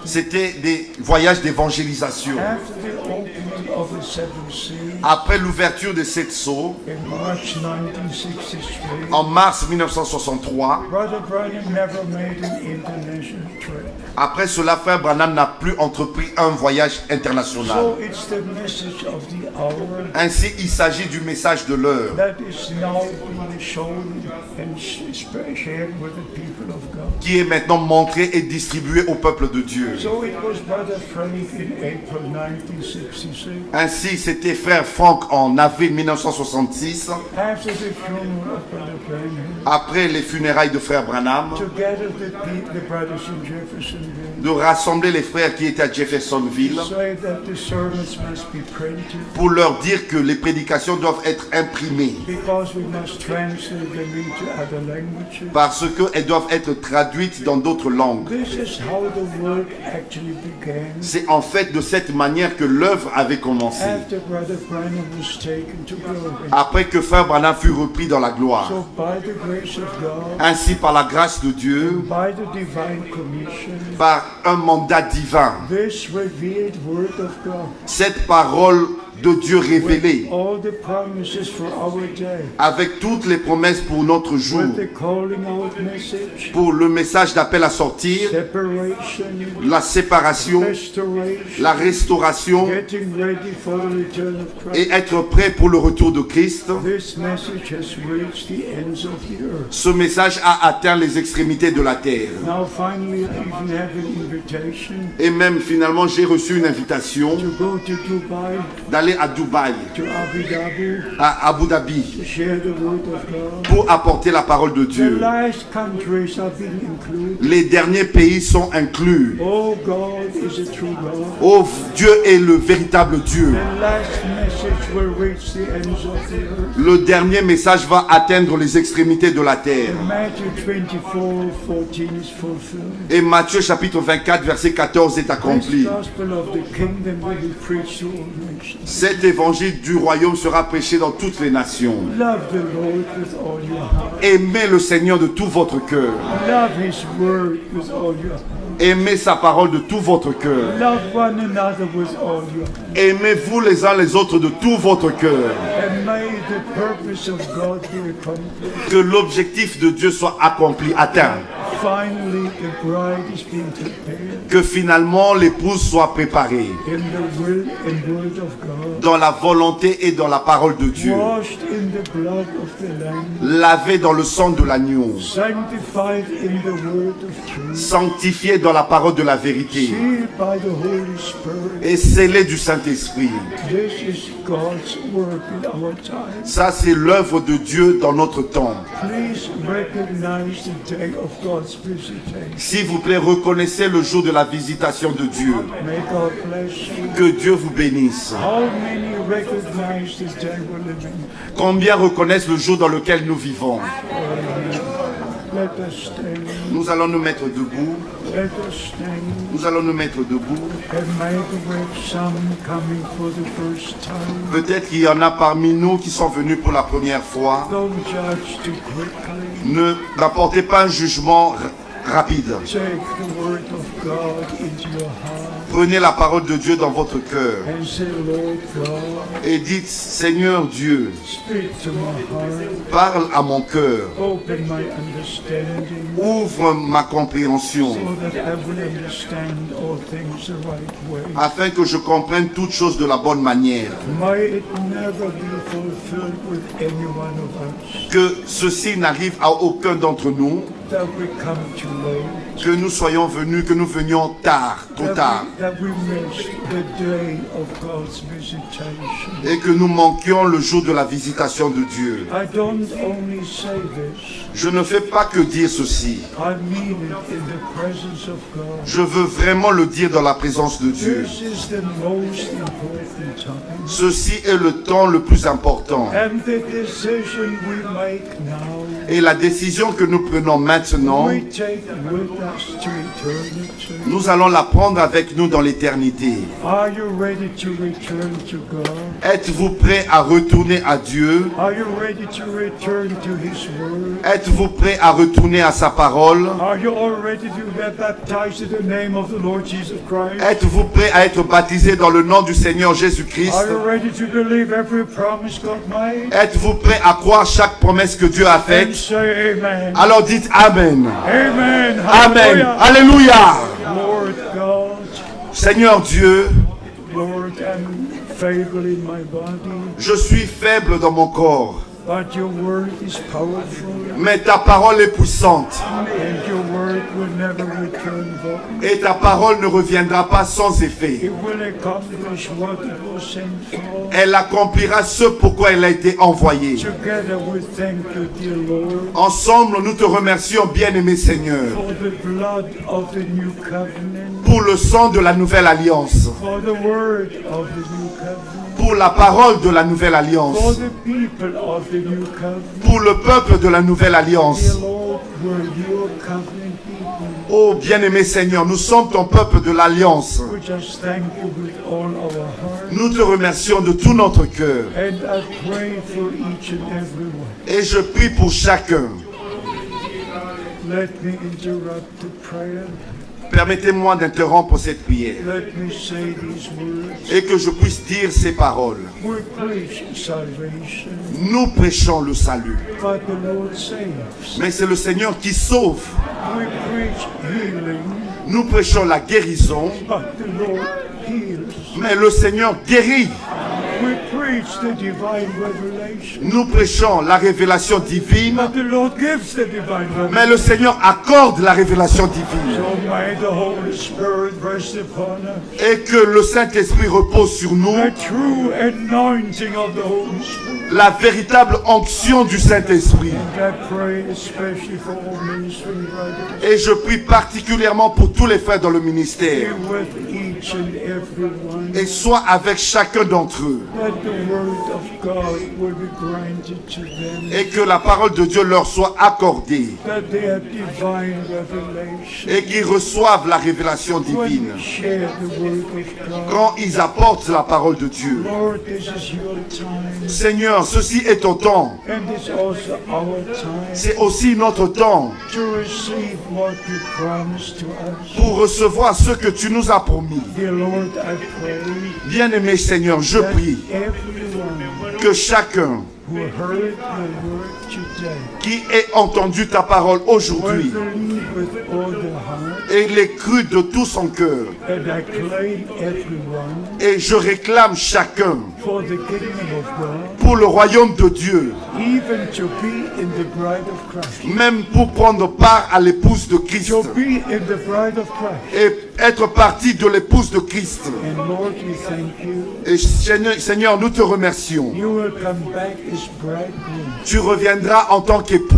c'était des voyages d'évangélisation. After the opening of the seventh seal Après l'ouverture de cette sceaux, in March 1963, en mars 1963, Brother Branham never made an international trip. après cela, Frère Branham n'a plus entrepris un voyage international. So it's the message of the hour Ainsi, il s'agit du message de l'heure that is now being shown and shared with the people of God. qui est maintenant montré et distribué au peuple de Dieu. So it was Brother Frank in April 1966. Ainsi, c'était Frère Franck en avril 1966, After the funeral of Brother Branham, après les funérailles de Frère Branham, to gather the brothers in Jeffersonville, de rassembler les frères qui étaient à Jeffersonville say that the sermons must be printed pour leur dire que les prédications doivent être imprimées because we must translate them into other languages. parce qu'elles doivent être traduites dans d'autres langues. This is how the work actually began. C'est en fait de cette manière que l'œuvre avait commencé, After Brother Branham was taken to glory. après que Frère Branham fut repris dans la gloire. So by the grace of God, Ainsi, par la grâce de Dieu, by the divine commission, par un mandat divin, this revealed word of God, cette parole de Dieu révélée, all the promises for our day, avec toutes les promesses pour notre jour, with the calling out message, pour le message d'appel à sortir, separation, la séparation, restoration, la restauration getting ready for the return of Christ. et être prêt pour le retour de Christ. This message has reached the ends of the earth. Ce message a atteint les extrémités de la terre. Now finally I even have an invitation Et même finalement, j'ai reçu une invitation to go to Dubai d'aller aller à Dubaï, to Abu Dhabi, à Abu Dhabi, to share the word of God. pour apporter la parole de The Dieu. last countries have been included. Les derniers pays sont inclus. Oh, God is a true God. Oh, Dieu est le véritable Dieu. The last message will reach the ends of the earth. Le dernier message va atteindre les extrémités de la terre. Matthew 24:14 is fulfilled. Et Matthieu chapitre 24 verset 14 est This accompli. gospel of the kingdom will be preached to all nations. Cet évangile du royaume sera prêché dans toutes les nations. Love the Lord with all your heart. Aimez le Seigneur de tout votre cœur. Love His word with all your heart. Aimez sa parole de tout votre cœur. Love one another with all your heart. Aimez-vous les uns les autres de tout votre cœur. And may the purpose of God be accomplished. Que l'objectif de Dieu soit accompli, atteint. Finally, the bride is being prepared Que finalement l'épouse soit préparée in the will and word of God, dans la volonté et dans la parole de Dieu. washed in the blood of the Lamb, Lavée dans le sang de l'agneau. sanctified in the word of truth, Sanctifiée dans la parole de la vérité. sealed by the Holy Spirit. Et scellée du Saint-Esprit. This is God's work in our time. Ça, c'est l'œuvre de Dieu dans notre temps. Please recognize the day of God's visitation. S'il vous plaît, reconnaissez le jour de la visitation de Dieu. May God bless you. Que Dieu vous bénisse. How many recognize the day we're living? Combien reconnaissent le jour dans lequel nous vivons? Let us stand. Nous allons nous mettre debout. Let us stand. Nous allons nous mettre debout. And maybe with some coming for the first time. Peut-être qu'il y en a parmi nous qui sont venus pour la première fois. Don't judge too quickly. N'apportez pas un jugement rapide. Take the word of God into your heart Prenez la parole de Dieu dans votre cœur and say, Lord God, et dites, Seigneur Dieu, speak to my heart. parle à mon cœur, Open my understanding ouvre ma compréhension, so that I will understand all things the right way. afin que je comprenne toutes choses de la bonne manière. May it never be fulfilled with any one of us. Que ceci n'arrive à aucun d'entre nous, That we come too late. que nous soyons venus, que nous venions tard, trop tard, That we missed the day of God's visitation. et que nous manquions le jour de la visitation de Dieu. I don't only say this, Je ne fais pas que dire ceci. I mean it in the presence of God. Je veux vraiment le dire dans la présence de Dieu. This is the most important time. Ceci est le temps le plus important. And the decision we make now, Et la décision que nous prenons maintenant, we take with us to eternity. nous allons la prendre avec nous dans l'éternité. Are you ready to return to God? Êtes-vous prêt à retourner à Dieu? Are you ready to return to His Word? Êtes-vous prêt à retourner à sa parole? Are you all ready to get baptized in the name of the Lord Jesus Christ? Êtes-vous prêt à être baptisé dans le nom du Seigneur Jésus-Christ? Are you ready to believe every promise God made? Êtes-vous prêt à croire chaque promesse que Dieu a And faite? say amen. Alors dites Amen. Amen. Amen. Hallelujah. Alléluia. Lord God, Seigneur Dieu, Lord, I'm feeble in my body, je suis faible dans mon corps, but your word is powerful, mais ta parole est puissante. and your word will never return void. Et ta parole ne reviendra pas sans effet. It will accomplish what it was sent for. Elle accomplira ce pourquoi elle a été envoyée. Together we thank you, dear Lord, Ensemble, nous te remercions, bien-aimé Seigneur, for the blood of the new covenant, pour le sang de la nouvelle alliance, for the word of the new covenant, pour la parole de la nouvelle for alliance, the people of the new covenant. pour le peuple de la nouvelle Dear alliance. Lord, we're your covenant people. Oh, bien-aimé Seigneur, nous sommes ton peuple de l'alliance. We just thank you with all our heart. Nous te remercions de tout notre cœur. And I pray for each and every one. Et je prie pour chacun. Let me interrupt the prayer. Permettez-moi d'interrompre cette prière Let me say these words. et que je puisse dire ces paroles. We preach salvation, Nous prêchons le salut, but the Lord saves. mais c'est le Seigneur qui sauve. We preach healing, Nous prêchons la guérison, but the Lord heals. mais le Seigneur guérit. We preach the divine revelation. Nous prêchons la révélation divine, But the Lord gives the divine revelation. mais le Seigneur accorde la révélation divine. So may the Holy Spirit rest upon us. Et que le Saint-Esprit repose sur nous, The true anointing of the Holy Spirit. la véritable onction du Saint-Esprit. And I pray especially for all ministry brothers. Et je prie particulièrement pour tous les frères dans le ministère. Be with each and every one. Et sois avec chacun d'entre eux. That the word of God will be granted to them. Et que la parole de Dieu leur soit accordée. That they have divine revelation. Et qu'ils reçoivent la révélation When divine. we share the word of God. Quand ils apportent la parole de Dieu. Lord, this is your time. Seigneur, ceci est ton temps. And it's also our time C'est aussi notre temps to receive what you promised to us. pour recevoir ce que tu nous as promis. Dear Lord, I pray Bien-aimé Seigneur, je that prie everyone que chacun who heard your word today qui ait entendu ta parole will aujourd'hui believe with all their heart, et l'ait cru de tout son cœur. and I claim everyone Et je réclame chacun for the kingdom of God, pour le royaume de Dieu, even to be in the bride of Christ. même pour prendre part à l'épouse de Christ To be in the bride of Christ. et être partie de l'épouse de Christ. And Lord, we thank you. Et Seigneur, nous te remercions. You will come back as bridegroom Tu reviendras en tant qu'époux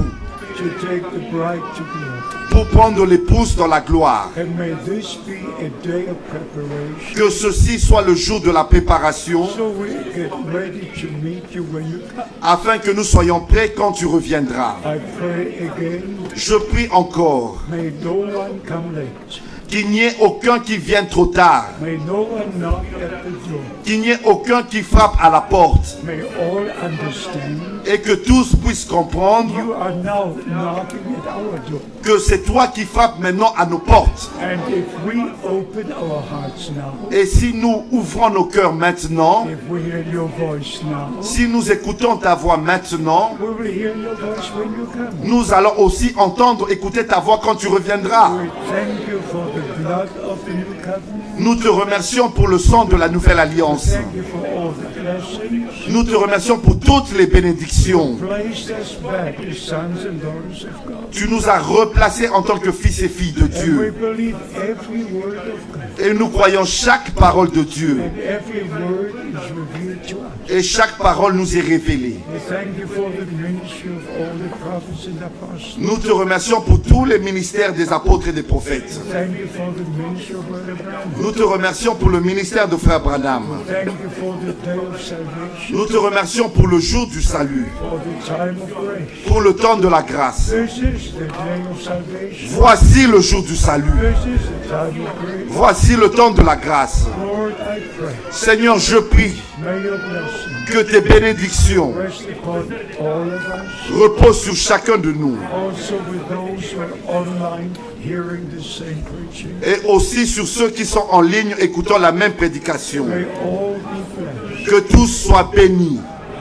to take the bride to glory. pour prendre l'épouse dans la gloire. And may this be a day of preparation, Que ceci soit le jour de la préparation so we get ready to meet you when you come. afin que nous soyons prêts quand tu reviendras. I pray again, Je prie encore may no one come late. qu'il n'y ait aucun qui vienne trop tard, May no one knock at the door. qu'il n'y ait aucun qui frappe à la porte May all understand et que tous puissent comprendre you are now knocking at our door. que c'est toi qui frappes maintenant à nos portes. And if we open our hearts now, Et si nous ouvrons nos cœurs maintenant, if we hear your voice now, si nous écoutons ta voix maintenant, we will hear your voice when you come. nous allons aussi entendre, écouter ta voix quand tu reviendras. We thank you for the blood of the new covenant. Nous te remercions pour le sang de la nouvelle alliance. Thank you for all the blessings. Nous te remercions pour toutes les bénédictions. Placed us back as sons and daughters of God. Tu nous as replacés en tant que fils et filles de And we Dieu. believe every word of God. Et nous croyons chaque parole de Dieu. And every word is revealed to us. Et chaque parole nous est révélée. We thank you for the ministry of all the prophets and apostles. Nous te remercions pour tous les ministères des apôtres et des prophètes. Thank you for the ministry of Brother Branham. Nous te remercions pour le ministère de Frère Branham. Thank you for the day of salvation, Nous te remercions pour le jour du salut, for the time of grace. pour le temps de la grâce. This is the day of salvation. Voici le jour du salut. This is the time of grace. Voici le temps de la grâce. Lord, I pray, Seigneur, je prie may your blessing que tes bénédictions rest upon all of us, reposent sur chacun de nous also with those who are online hearing the same preaching. et aussi sur ceux qui sont en ligne écoutant la même prédication. May all be blessed. Que tous soient bénis.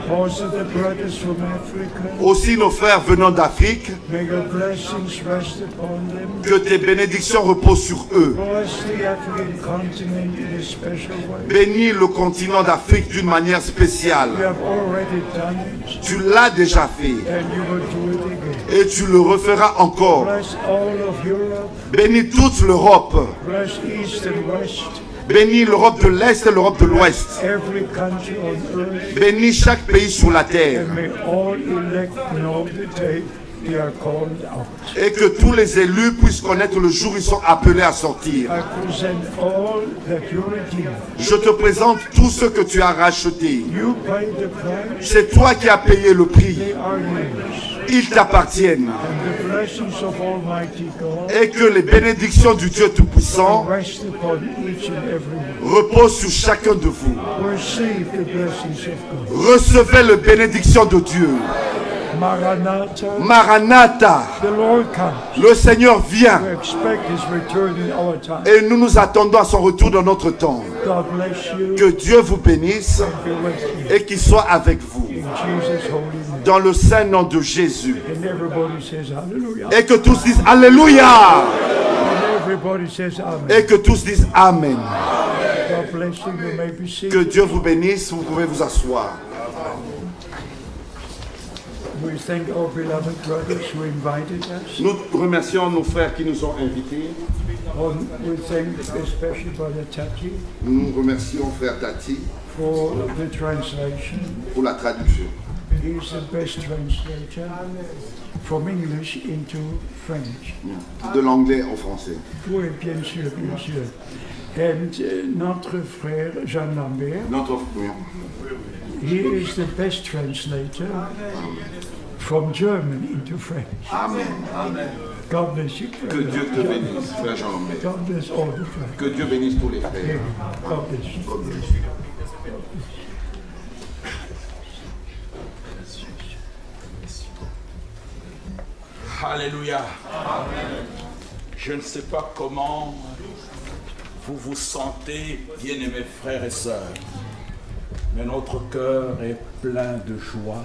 Also the brothers from Africa, Aussi nos frères venant d'Afrique, may your blessings rest upon them. que tes bénédictions reposent sur eux. Bless the African continent in a special way. Bénis le continent d'Afrique d'une manière You spéciale. have already done it, Tu l'as déjà fait and you will do it again. et tu le referas encore. Bless all of Europe, Bénis toute l'Europe. bless East and West, Bénis l'Europe de l'Est et l'Europe de l'Ouest. every country on earth, Bénis chaque pays sur la terre. and may all elect know the day they are called out. Et que tous les élus puissent connaître le jour où ils sont appelés à sortir. I present all that you redeemed. Je te présente tout ce que tu as racheté. You paid the price, C'est toi qui as payé le prix. they are yours. Ils t'appartiennent. And the blessings of Almighty God Et que les bénédictions du Dieu Tout-Puissant rest upon each and every one. reposent sur chacun de vous. Receive the blessings of God. Recevez les bénédictions de Dieu. Maranatha, Maranatha, the Lord comes. le Seigneur vient We expect His return in our time. et nous nous attendons à son retour dans notre temps. God bless you Que Dieu vous bénisse and be with you. et qu'il soit avec vous. In Jesus' holy name. Dans le saint nom de Jésus. And everybody says hallelujah. Et que tous disent Alléluia. And everybody says amen. Et que tous disent Amen. God bless you. You may be Que seated. Dieu vous bénisse, vous pouvez vous asseoir. We thank our beloved brothers who invited us. Nous remercions nos frères qui nous ont invités. We thank especially Brother Tati Nous remercions frère Tati for the translation. pour la traduction. He is the best translator from English into French. De l'anglais au français. Oui, bien sûr, bien sûr. And notre frère Jean Lambert, Notre he is the best translator from German into French. Amen. God bless you. Que Dieu te bénisse, frère Jean Lambert. God bless all the friends. Que Dieu bénisse tous les frères. God bless you. God bless you. Alléluia. Je ne sais pas comment vous vous sentez, bien-aimés frères et sœurs, mais notre cœur est plein de joie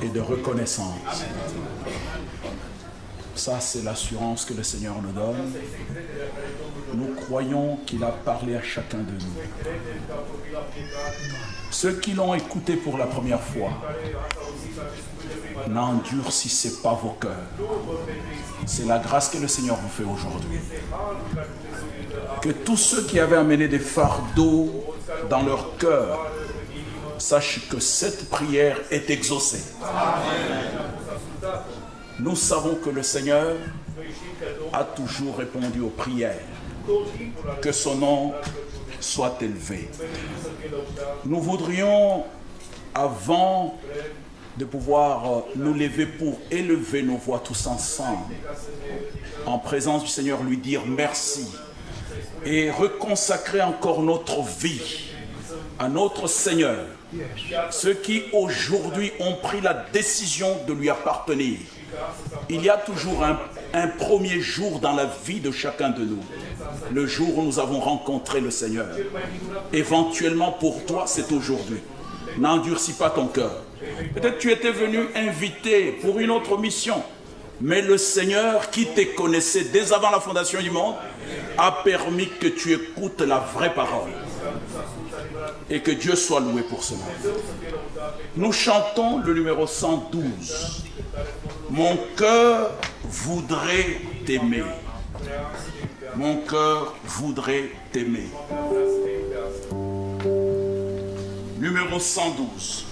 et de reconnaissance. Ça, c'est l'assurance que le Seigneur nous donne. Nous croyons qu'il a parlé à chacun de nous. Ceux qui l'ont écouté pour la première fois, n'endurcissez pas vos cœurs. C'est la grâce que le Seigneur vous fait aujourd'hui. Que tous ceux qui avaient amené des fardeaux dans leur cœur sachent que cette prière est exaucée. Nous savons que le Seigneur a toujours répondu aux prières. Que son nom soit élevé. Nous voudrions, avant de pouvoir nous lever pour élever nos voix tous ensemble, en présence du Seigneur, lui dire merci et reconsacrer encore notre vie à notre Seigneur. Ceux qui aujourd'hui ont pris la décision de lui appartenir. Il y a toujours un premier jour dans la vie de chacun de nous. Le jour où nous avons rencontré le Seigneur. Éventuellement pour toi, c'est aujourd'hui. N'endurcis pas ton cœur. Peut-être tu étais venu invité pour une autre mission. Mais le Seigneur qui te connaissait dès avant la fondation du monde a permis que tu écoutes la vraie parole. Et que Dieu soit loué pour cela. Nous chantons le numéro 112. Mon cœur voudrait t'aimer. Mon cœur voudrait t'aimer. Numéro 112.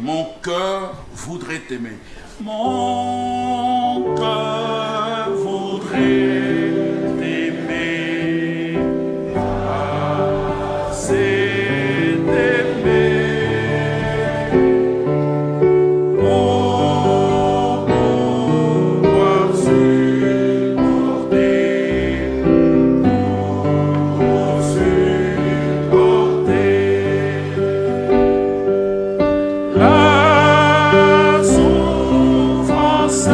Mon cœur voudrait t'aimer. Mon cœur voudrait t'aimer. C'est La souffrance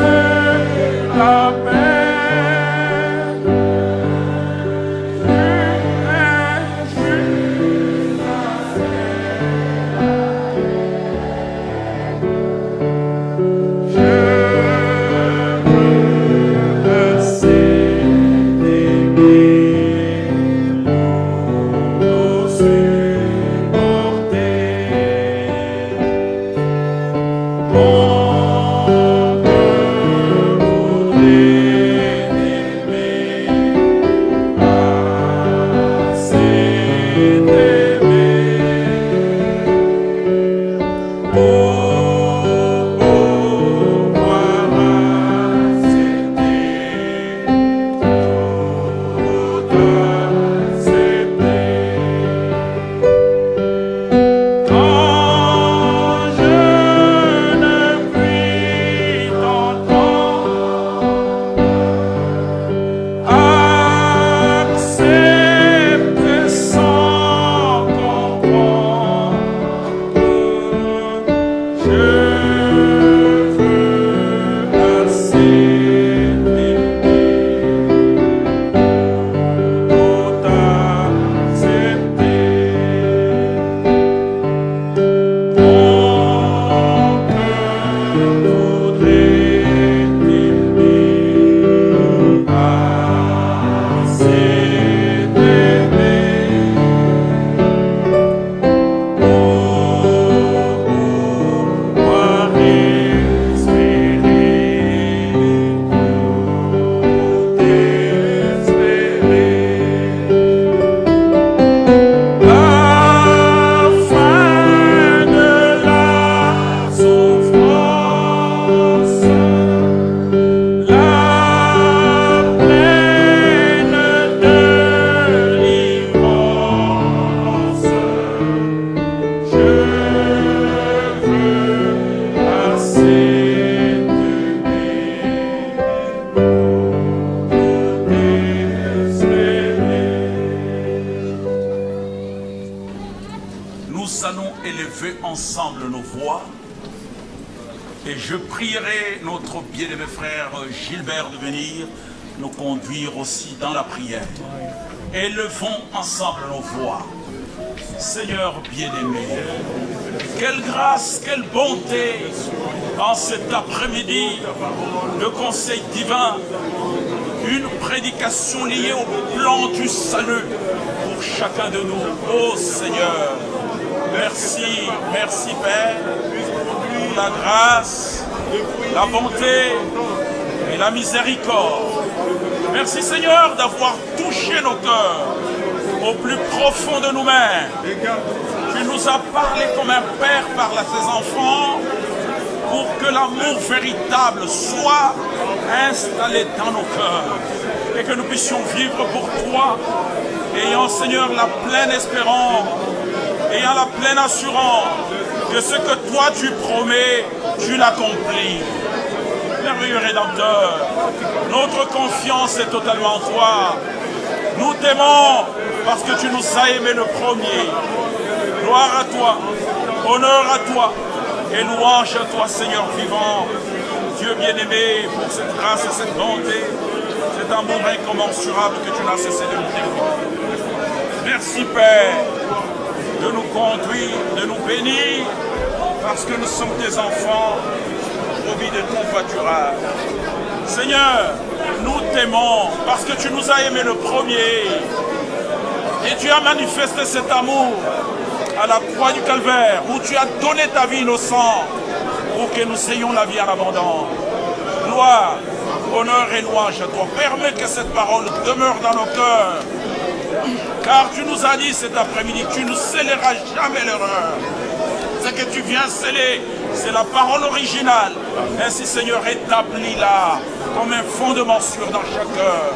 allons élever ensemble nos voix. Et je prierai notre bien-aimé frère Gilbert de venir nous conduire aussi dans la prière. Élevons ensemble nos voix. Seigneur bien-aimé, quelle grâce, quelle bonté en cet après-midi de conseil divin, une prédication liée au plan du salut pour chacun de nous. Oh Seigneur, merci, merci Père, pour la grâce, la bonté et la miséricorde. Merci Seigneur d'avoir touché nos cœurs au plus profond de nous-mêmes. Tu nous as parlé comme un père parle à ses enfants pour que l'amour véritable soit installé dans nos cœurs et que nous puissions vivre pour toi, ayant Seigneur la pleine espérance, ayant la pleine assurance que ce que toi tu promets, tu l'accomplis. Merveilleux Rédempteur, notre confiance est totalement en toi. Nous t'aimons parce que tu nous as aimés le premier. Gloire à toi, honneur à toi et louange à toi Seigneur vivant. Dieu bien-aimé pour cette grâce et cette bonté, cet amour incommensurable que tu n'as cessé de nous démontrer. Merci Père de nous conduire, de nous bénir parce que nous sommes tes enfants, brebis de ton pâturage. Seigneur, nous t'aimons parce que tu nous as aimés le premier et tu as manifesté cet amour à la croix du calvaire où tu as donné ta vie innocente pour que nous ayons la vie en abondance. Gloire, honneur et louange à toi. Permets que cette parole demeure dans nos cœurs, car tu nous as dit cet après-midi que tu ne scelleras jamais l'erreur. Ce que tu viens sceller, c'est la parole originale. Ainsi Seigneur, établis-la comme un fondement sûr dans chaque cœur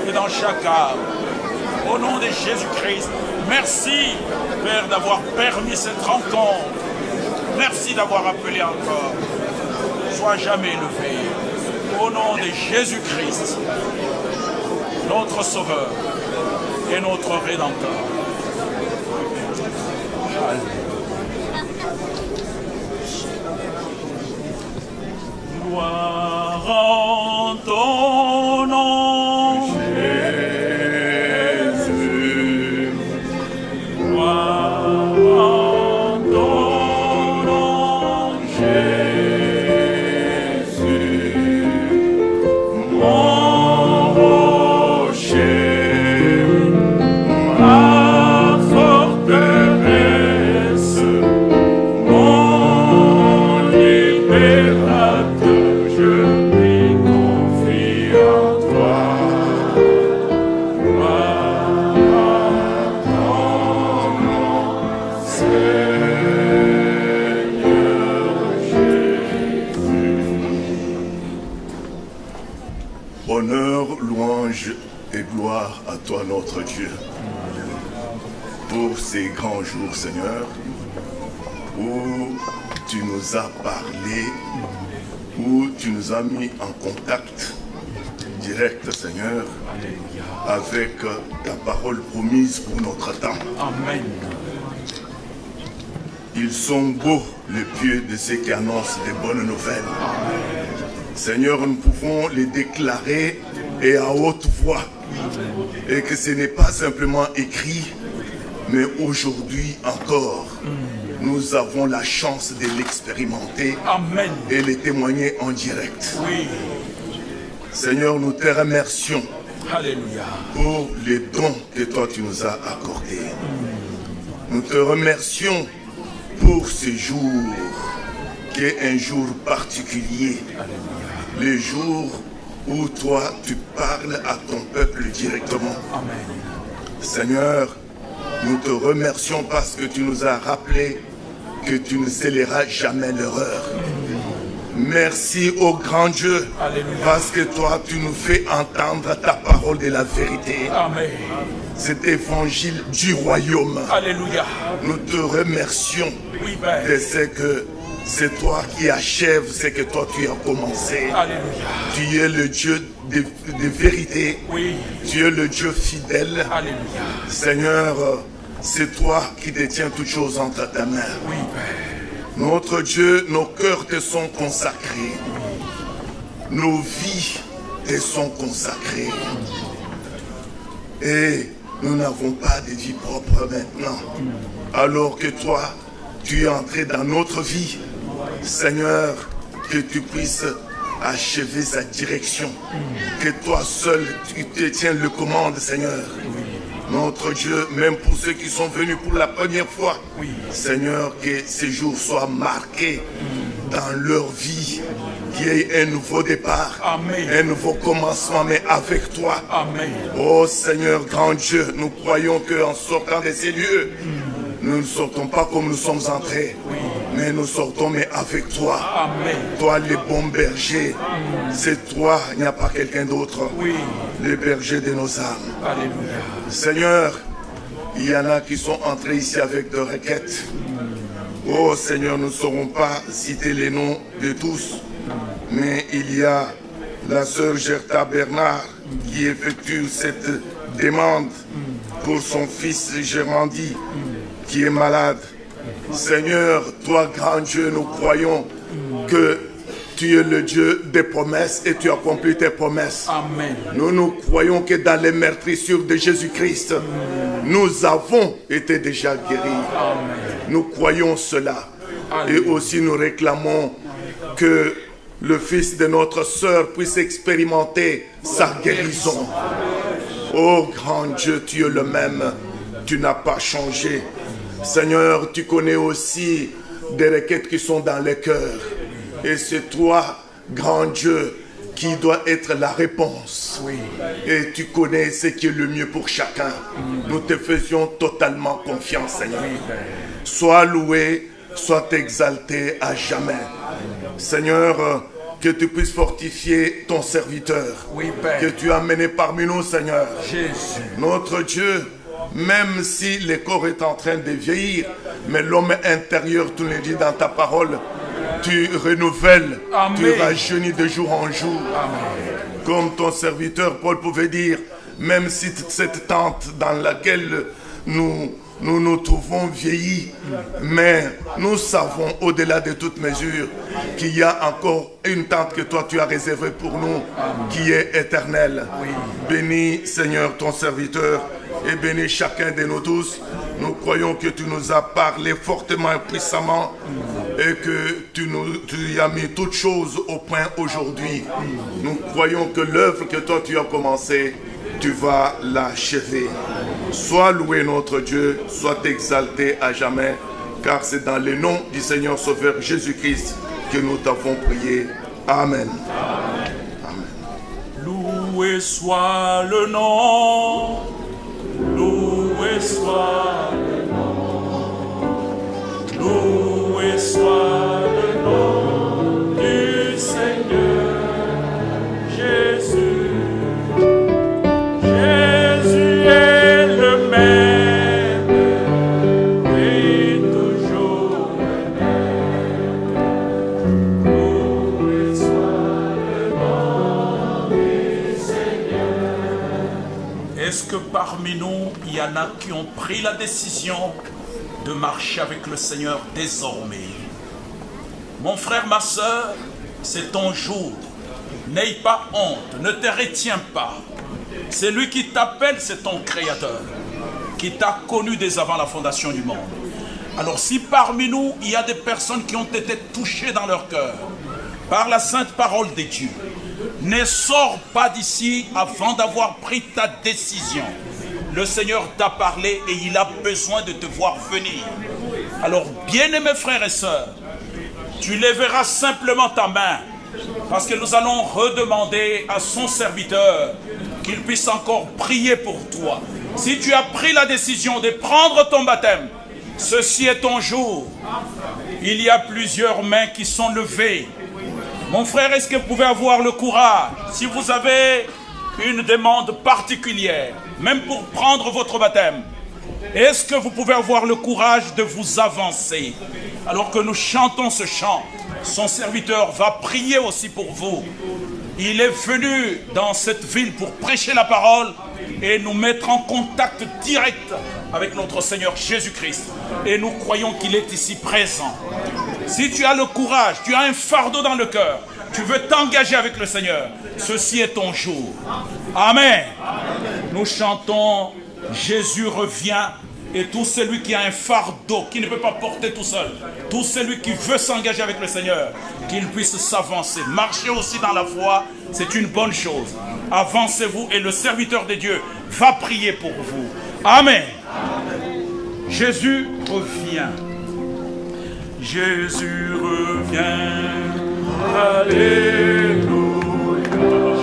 et dans chaque âme. Au nom de Jésus-Christ, merci Père d'avoir permis cette rencontre. Merci d'avoir appelé encore. Sois jamais élevé. Au nom de Jésus-Christ, notre Sauveur et notre Rédempteur. Gloire en ton nom, Jésus. Gloire en ton nom, Jésus. Mon rocher, ma forteresse, mon libérateur. Honneur, louange et gloire à toi notre Dieu pour ces grands jours Seigneur où tu nous as parlé, où tu nous as mis en contact direct Seigneur avec ta parole promise pour notre temps. Amen. Ils sont beaux les pieds de ceux qui annoncent des bonnes nouvelles. Seigneur, nous pouvons les déclarer et à haute voix. Et que ce n'est pas simplement écrit, mais aujourd'hui encore, nous avons la chance de l'expérimenter. Amen. Et les témoigner en direct. Oui. Seigneur, nous te remercions. Alléluia. Pour les dons que toi tu nous as accordés. Nous te remercions pour ce jour qui est un jour particulier. Le jour où toi tu parles à ton peuple directement. Amen. Seigneur, nous te remercions parce que tu nous as rappelé que tu ne scelleras jamais l'erreur. Merci au grand Dieu. Alléluia. Parce que toi tu nous fais entendre ta parole de la vérité. Amen. Cet évangile du royaume. Alléluia. Nous te remercions Oui, Père. de ce que c'est toi qui achèves ce que toi tu as commencé. Alléluia. Tu es le Dieu de vérité. Oui. Tu es le Dieu fidèle. Alléluia. Seigneur, c'est toi qui détiens toutes choses entre ta main. Oui, Père. Notre Dieu, nos cœurs te sont consacrés. Nos vies te sont consacrées. Et nous n'avons pas de vie propre maintenant. Alors que toi, tu es entré dans notre vie. Seigneur, que tu puisses achever sa direction. Que toi seul, tu te tiens le commande, Seigneur. Notre Dieu, même pour ceux qui sont venus pour la première fois, Seigneur, que ces jours soient marqués dans leur vie, qu'il y ait un nouveau départ, Amen. Un nouveau commencement, mais avec toi. Amen. Oh Seigneur, grand Dieu, nous croyons qu'en sortant de ces lieux, nous ne sortons pas comme nous sommes entrés, mais nous sortons mais avec toi. Amen. Toi, le bon berger, c'est toi, il n'y a pas quelqu'un d'autre. Oui. Le berger de nos âmes. Alléluia. Seigneur, il y en a qui sont entrés ici avec des requêtes. Oh Seigneur, nous ne saurons pas citer les noms de tous, mais il y a la sœur Gerta Bernard qui effectue cette demande pour son fils Gérandi qui est malade. Seigneur, toi grand Dieu, nous croyons que tu es le Dieu des promesses et tu accomplis tes promesses. Amen. Nous croyons que dans les meurtrissures de Jésus-Christ, nous avons été déjà guéris. Amen. Nous croyons cela. Et aussi nous réclamons que le fils de notre sœur puisse expérimenter sa guérison. Oh grand Dieu, tu es le même. Tu n'as pas changé. Seigneur, tu connais aussi des requêtes qui sont dans les cœurs. Et c'est toi, grand Dieu, qui doit être la réponse. Oui. Et tu connais ce qui est le mieux pour chacun. Nous te faisions totalement confiance, Seigneur. Sois loué, sois exalté à jamais. Seigneur, que tu puisses fortifier ton serviteur. Oui, Père. Que tu as mené parmi nous, Seigneur. Jésus. Notre Dieu, même si le corps est en train de vieillir, mais l'homme intérieur, tu le dis dans ta parole, tu renouvelles, Amen. tu rajeunis de jour en jour. Amen. Comme ton serviteur Paul pouvait dire, même si cette tente dans laquelle nous trouvons vieillis, mais nous savons au-delà de toute mesure qu'il y a encore une tente que toi tu as réservée pour nous, qui est éternelle. Bénis Seigneur ton serviteur et bénis chacun de nous tous. Nous croyons que tu nous as parlé fortement et puissamment et que tu as mis toutes choses au point aujourd'hui. Nous croyons que l'œuvre que toi tu as commencée, tu vas l'achever. Sois loué notre Dieu, sois exalté à jamais, car c'est dans le nom du Seigneur Sauveur Jésus-Christ que nous t'avons prié. Amen. Amen. Loué soit le nom, loué soit le nom, loué soit le nom du Seigneur Jésus. Jésus est le même, oui, toujours le même. Loué soit le nom du Seigneur. Est-ce que parmi nous, il y en a qui ont pris la décision de marcher avec le Seigneur désormais? Mon frère, ma soeur, c'est ton jour. N'aie pas honte, ne te retiens pas. C'est lui qui t'appelle, c'est ton Créateur, qui t'a connu dès avant la fondation du monde. Alors si parmi nous, il y a des personnes qui ont été touchées dans leur cœur par la sainte parole de Dieu, ne sors pas d'ici avant d'avoir pris ta décision. Le Seigneur t'a parlé et il a besoin de te voir venir. Alors, bien-aimés frères et sœurs, tu lèveras simplement ta main, parce que nous allons redemander à son serviteur qu'il puisse encore prier pour toi. Si tu as pris la décision de prendre ton baptême, ceci est ton jour. Il y a plusieurs mains qui sont levées. Mon frère, est-ce que vous pouvez avoir le courage, si vous avez une demande particulière, même pour prendre votre baptême, est-ce que vous pouvez avoir le courage de vous avancer? Alors que nous chantons ce chant, son serviteur va prier aussi pour vous. Il est venu dans cette ville pour prêcher la parole et nous mettre en contact direct avec notre Seigneur Jésus-Christ. Et nous croyons qu'il est ici présent. Si tu as le courage, tu as un fardeau dans le cœur, tu veux t'engager avec le Seigneur, ceci est ton jour. Amen. Nous chantons Jésus revient. Et tout celui qui a un fardeau, qui ne peut pas porter tout seul, tout celui qui veut s'engager avec le Seigneur, qu'il puisse s'avancer. Marcher aussi dans la foi, c'est une bonne chose. Avancez-vous et le serviteur de Dieu va prier pour vous. Amen. Jésus revient. Jésus revient. Alléluia.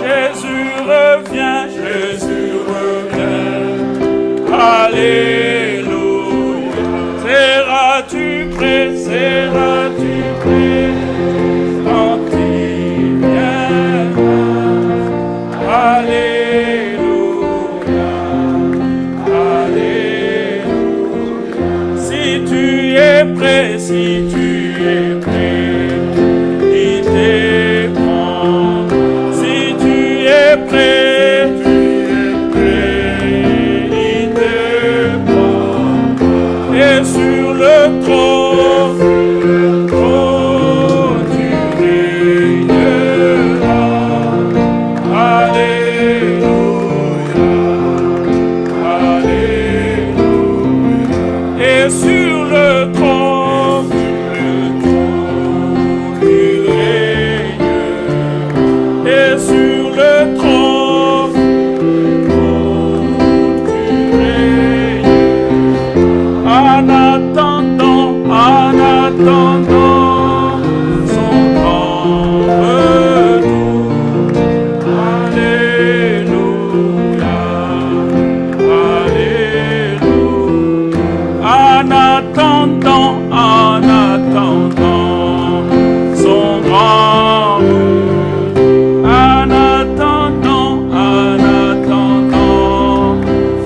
Jésus revient. Jésus revient. Alléluia. Seras-tu prêt, seras-tu prêt quand il viendra? Alléluia, Alléluia. Si tu es prêt, si tu es prêt, il t'éprend. Si tu es prêt, sur le trône tu régneras. Alléluia, Alléluia. Et sur le trône tu régneras. Et sur le trône tu régneras. En attendant son grand retour. Alléluia, Alléluia. En attendant son grand retour. En attendant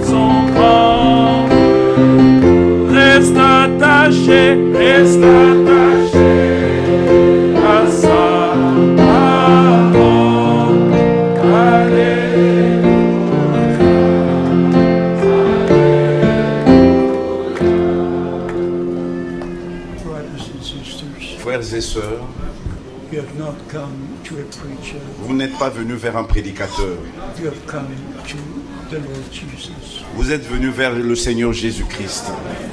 son grand retour. Reste attaché à sa parole. Alléluia. Frères et sœurs, You have not come to a preacher. vous n'êtes pas venus vers un prédicateur. You have come to the Lord Jesus. Vous êtes venus vers le Seigneur Jésus-Christ.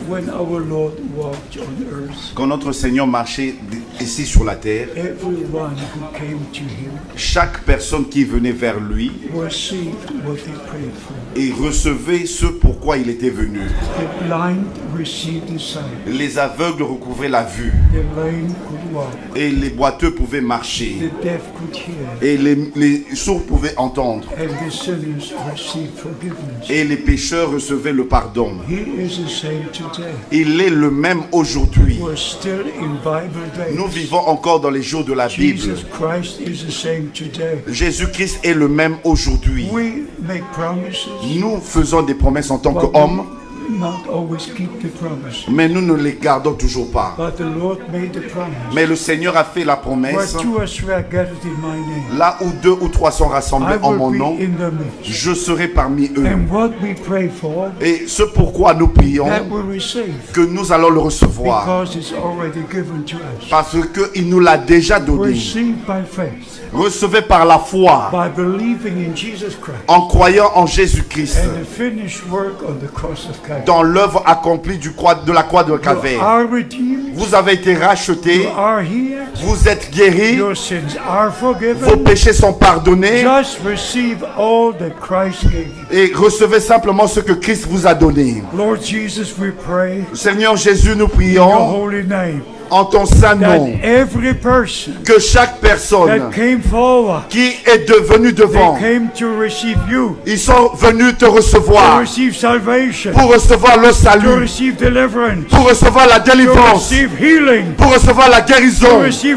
When our Lord walked on earth, Quand notre Seigneur marchait ici sur la terre, everyone who came to him chaque personne qui venait vers lui received what they prayed for. et recevait ce pourquoi il était venu. The blind received the sight. Les aveugles recouvraient la vue The lame could walk. et les boiteux pouvaient marcher The deaf could hear. et les sourds pouvaient entendre And the sinners received forgiveness. et les pécheurs recevaient le pardon. He is the same today. Il est le même aujourd'hui. We're still in Bible days. Nous vivons encore dans les jours de la Bible. Jesus Christ is the same today. Jésus-Christ est le même aujourd'hui. We make promises, Nous faisons des promesses en tant but qu'hommes, we not always keep the promise. mais nous ne les gardons toujours pas. But the Lord made the promise. Mais le Seigneur a fait la Where promesse. 2 or 3 are gathered in my name, Là où 2 ou 3 sont rassemblés I en mon will nom, be in the midst. je serai parmi eux. And what we pray for, Et ce pourquoi nous prions, that we'll receive, que nous allons le recevoir. because it's already given to us. Parce qu'il nous l'a déjà donné. Receive by faith, Recevez par la foi, by believing in Jesus Christ en croyant en Jésus-Christ, and the finished work on the cross of Calvary. dans l'œuvre accomplie de la croix de You Calvaire. are redeemed, Vous avez été rachetés, you are healed, vous êtes guéris, your sins are vos forgiven. péchés sont pardonnés Just receive all that Christ gave you. et recevez simplement ce que Christ vous a donné. Lord Jesus, we pray Seigneur Jésus, nous in your prions holy name en ton saint nom that every person que chaque personne that came forward, qui est devenue they devant, came to receive you, ils sont venus te to recevoir receive salvation, pour recevoir le to salut, receive deliverance, pour recevoir la to délivrance, receive healing, pour recevoir la to guérison, receive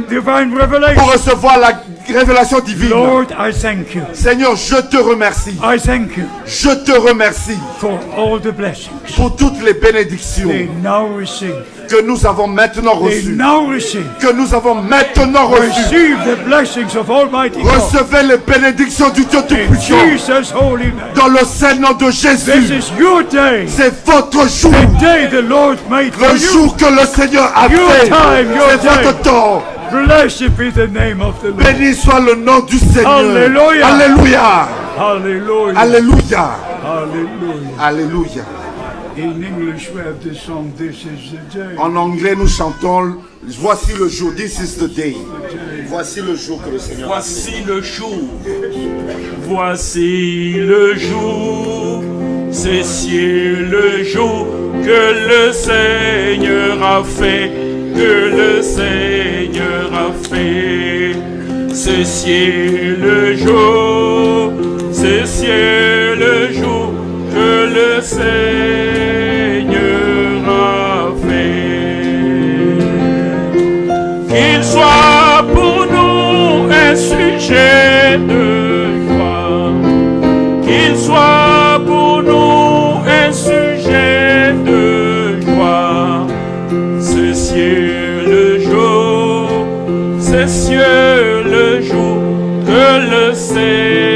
divine pour revelation. recevoir la révélation divine. Lord, I thank you. Seigneur, je te remercie. I thank you Je te remercie for all the blessings pour toutes les bénédictions they now receive. que nous avons maintenant they reçu. now receive. Que nous avons maintenant reçu. Receive the blessings of Almighty God. Recevez les bénédictions du Dieu In Tout-Puissant. Jesus' holy name. Dans le saint nom de This Jésus. is your day. C'est votre jour. The day the Lord made for Le you. jour que le Seigneur a Your fait. time, your C'est votre day. temps. Blessed be the name of the Lord. Béni soit le nom du Seigneur. Alléluia. Alléluia. Hallelujah. Alléluia. Hallelujah. Alléluia. In English we have the song, This is the day. En anglais, nous chantons voici le jour. This is the day. Voici le jour que le Seigneur a fait. Voici le jour. Voici le jour. C'est le jour que le Seigneur a fait. Que le Seigneur a fait. C'est le jour. C'est le jour que le Seigneur a fait. Qu'il soit pour nous un sujet de joie. Qu'il soit pour nous un sujet de joie. C'est le jour, c'est le jour que le Seigneur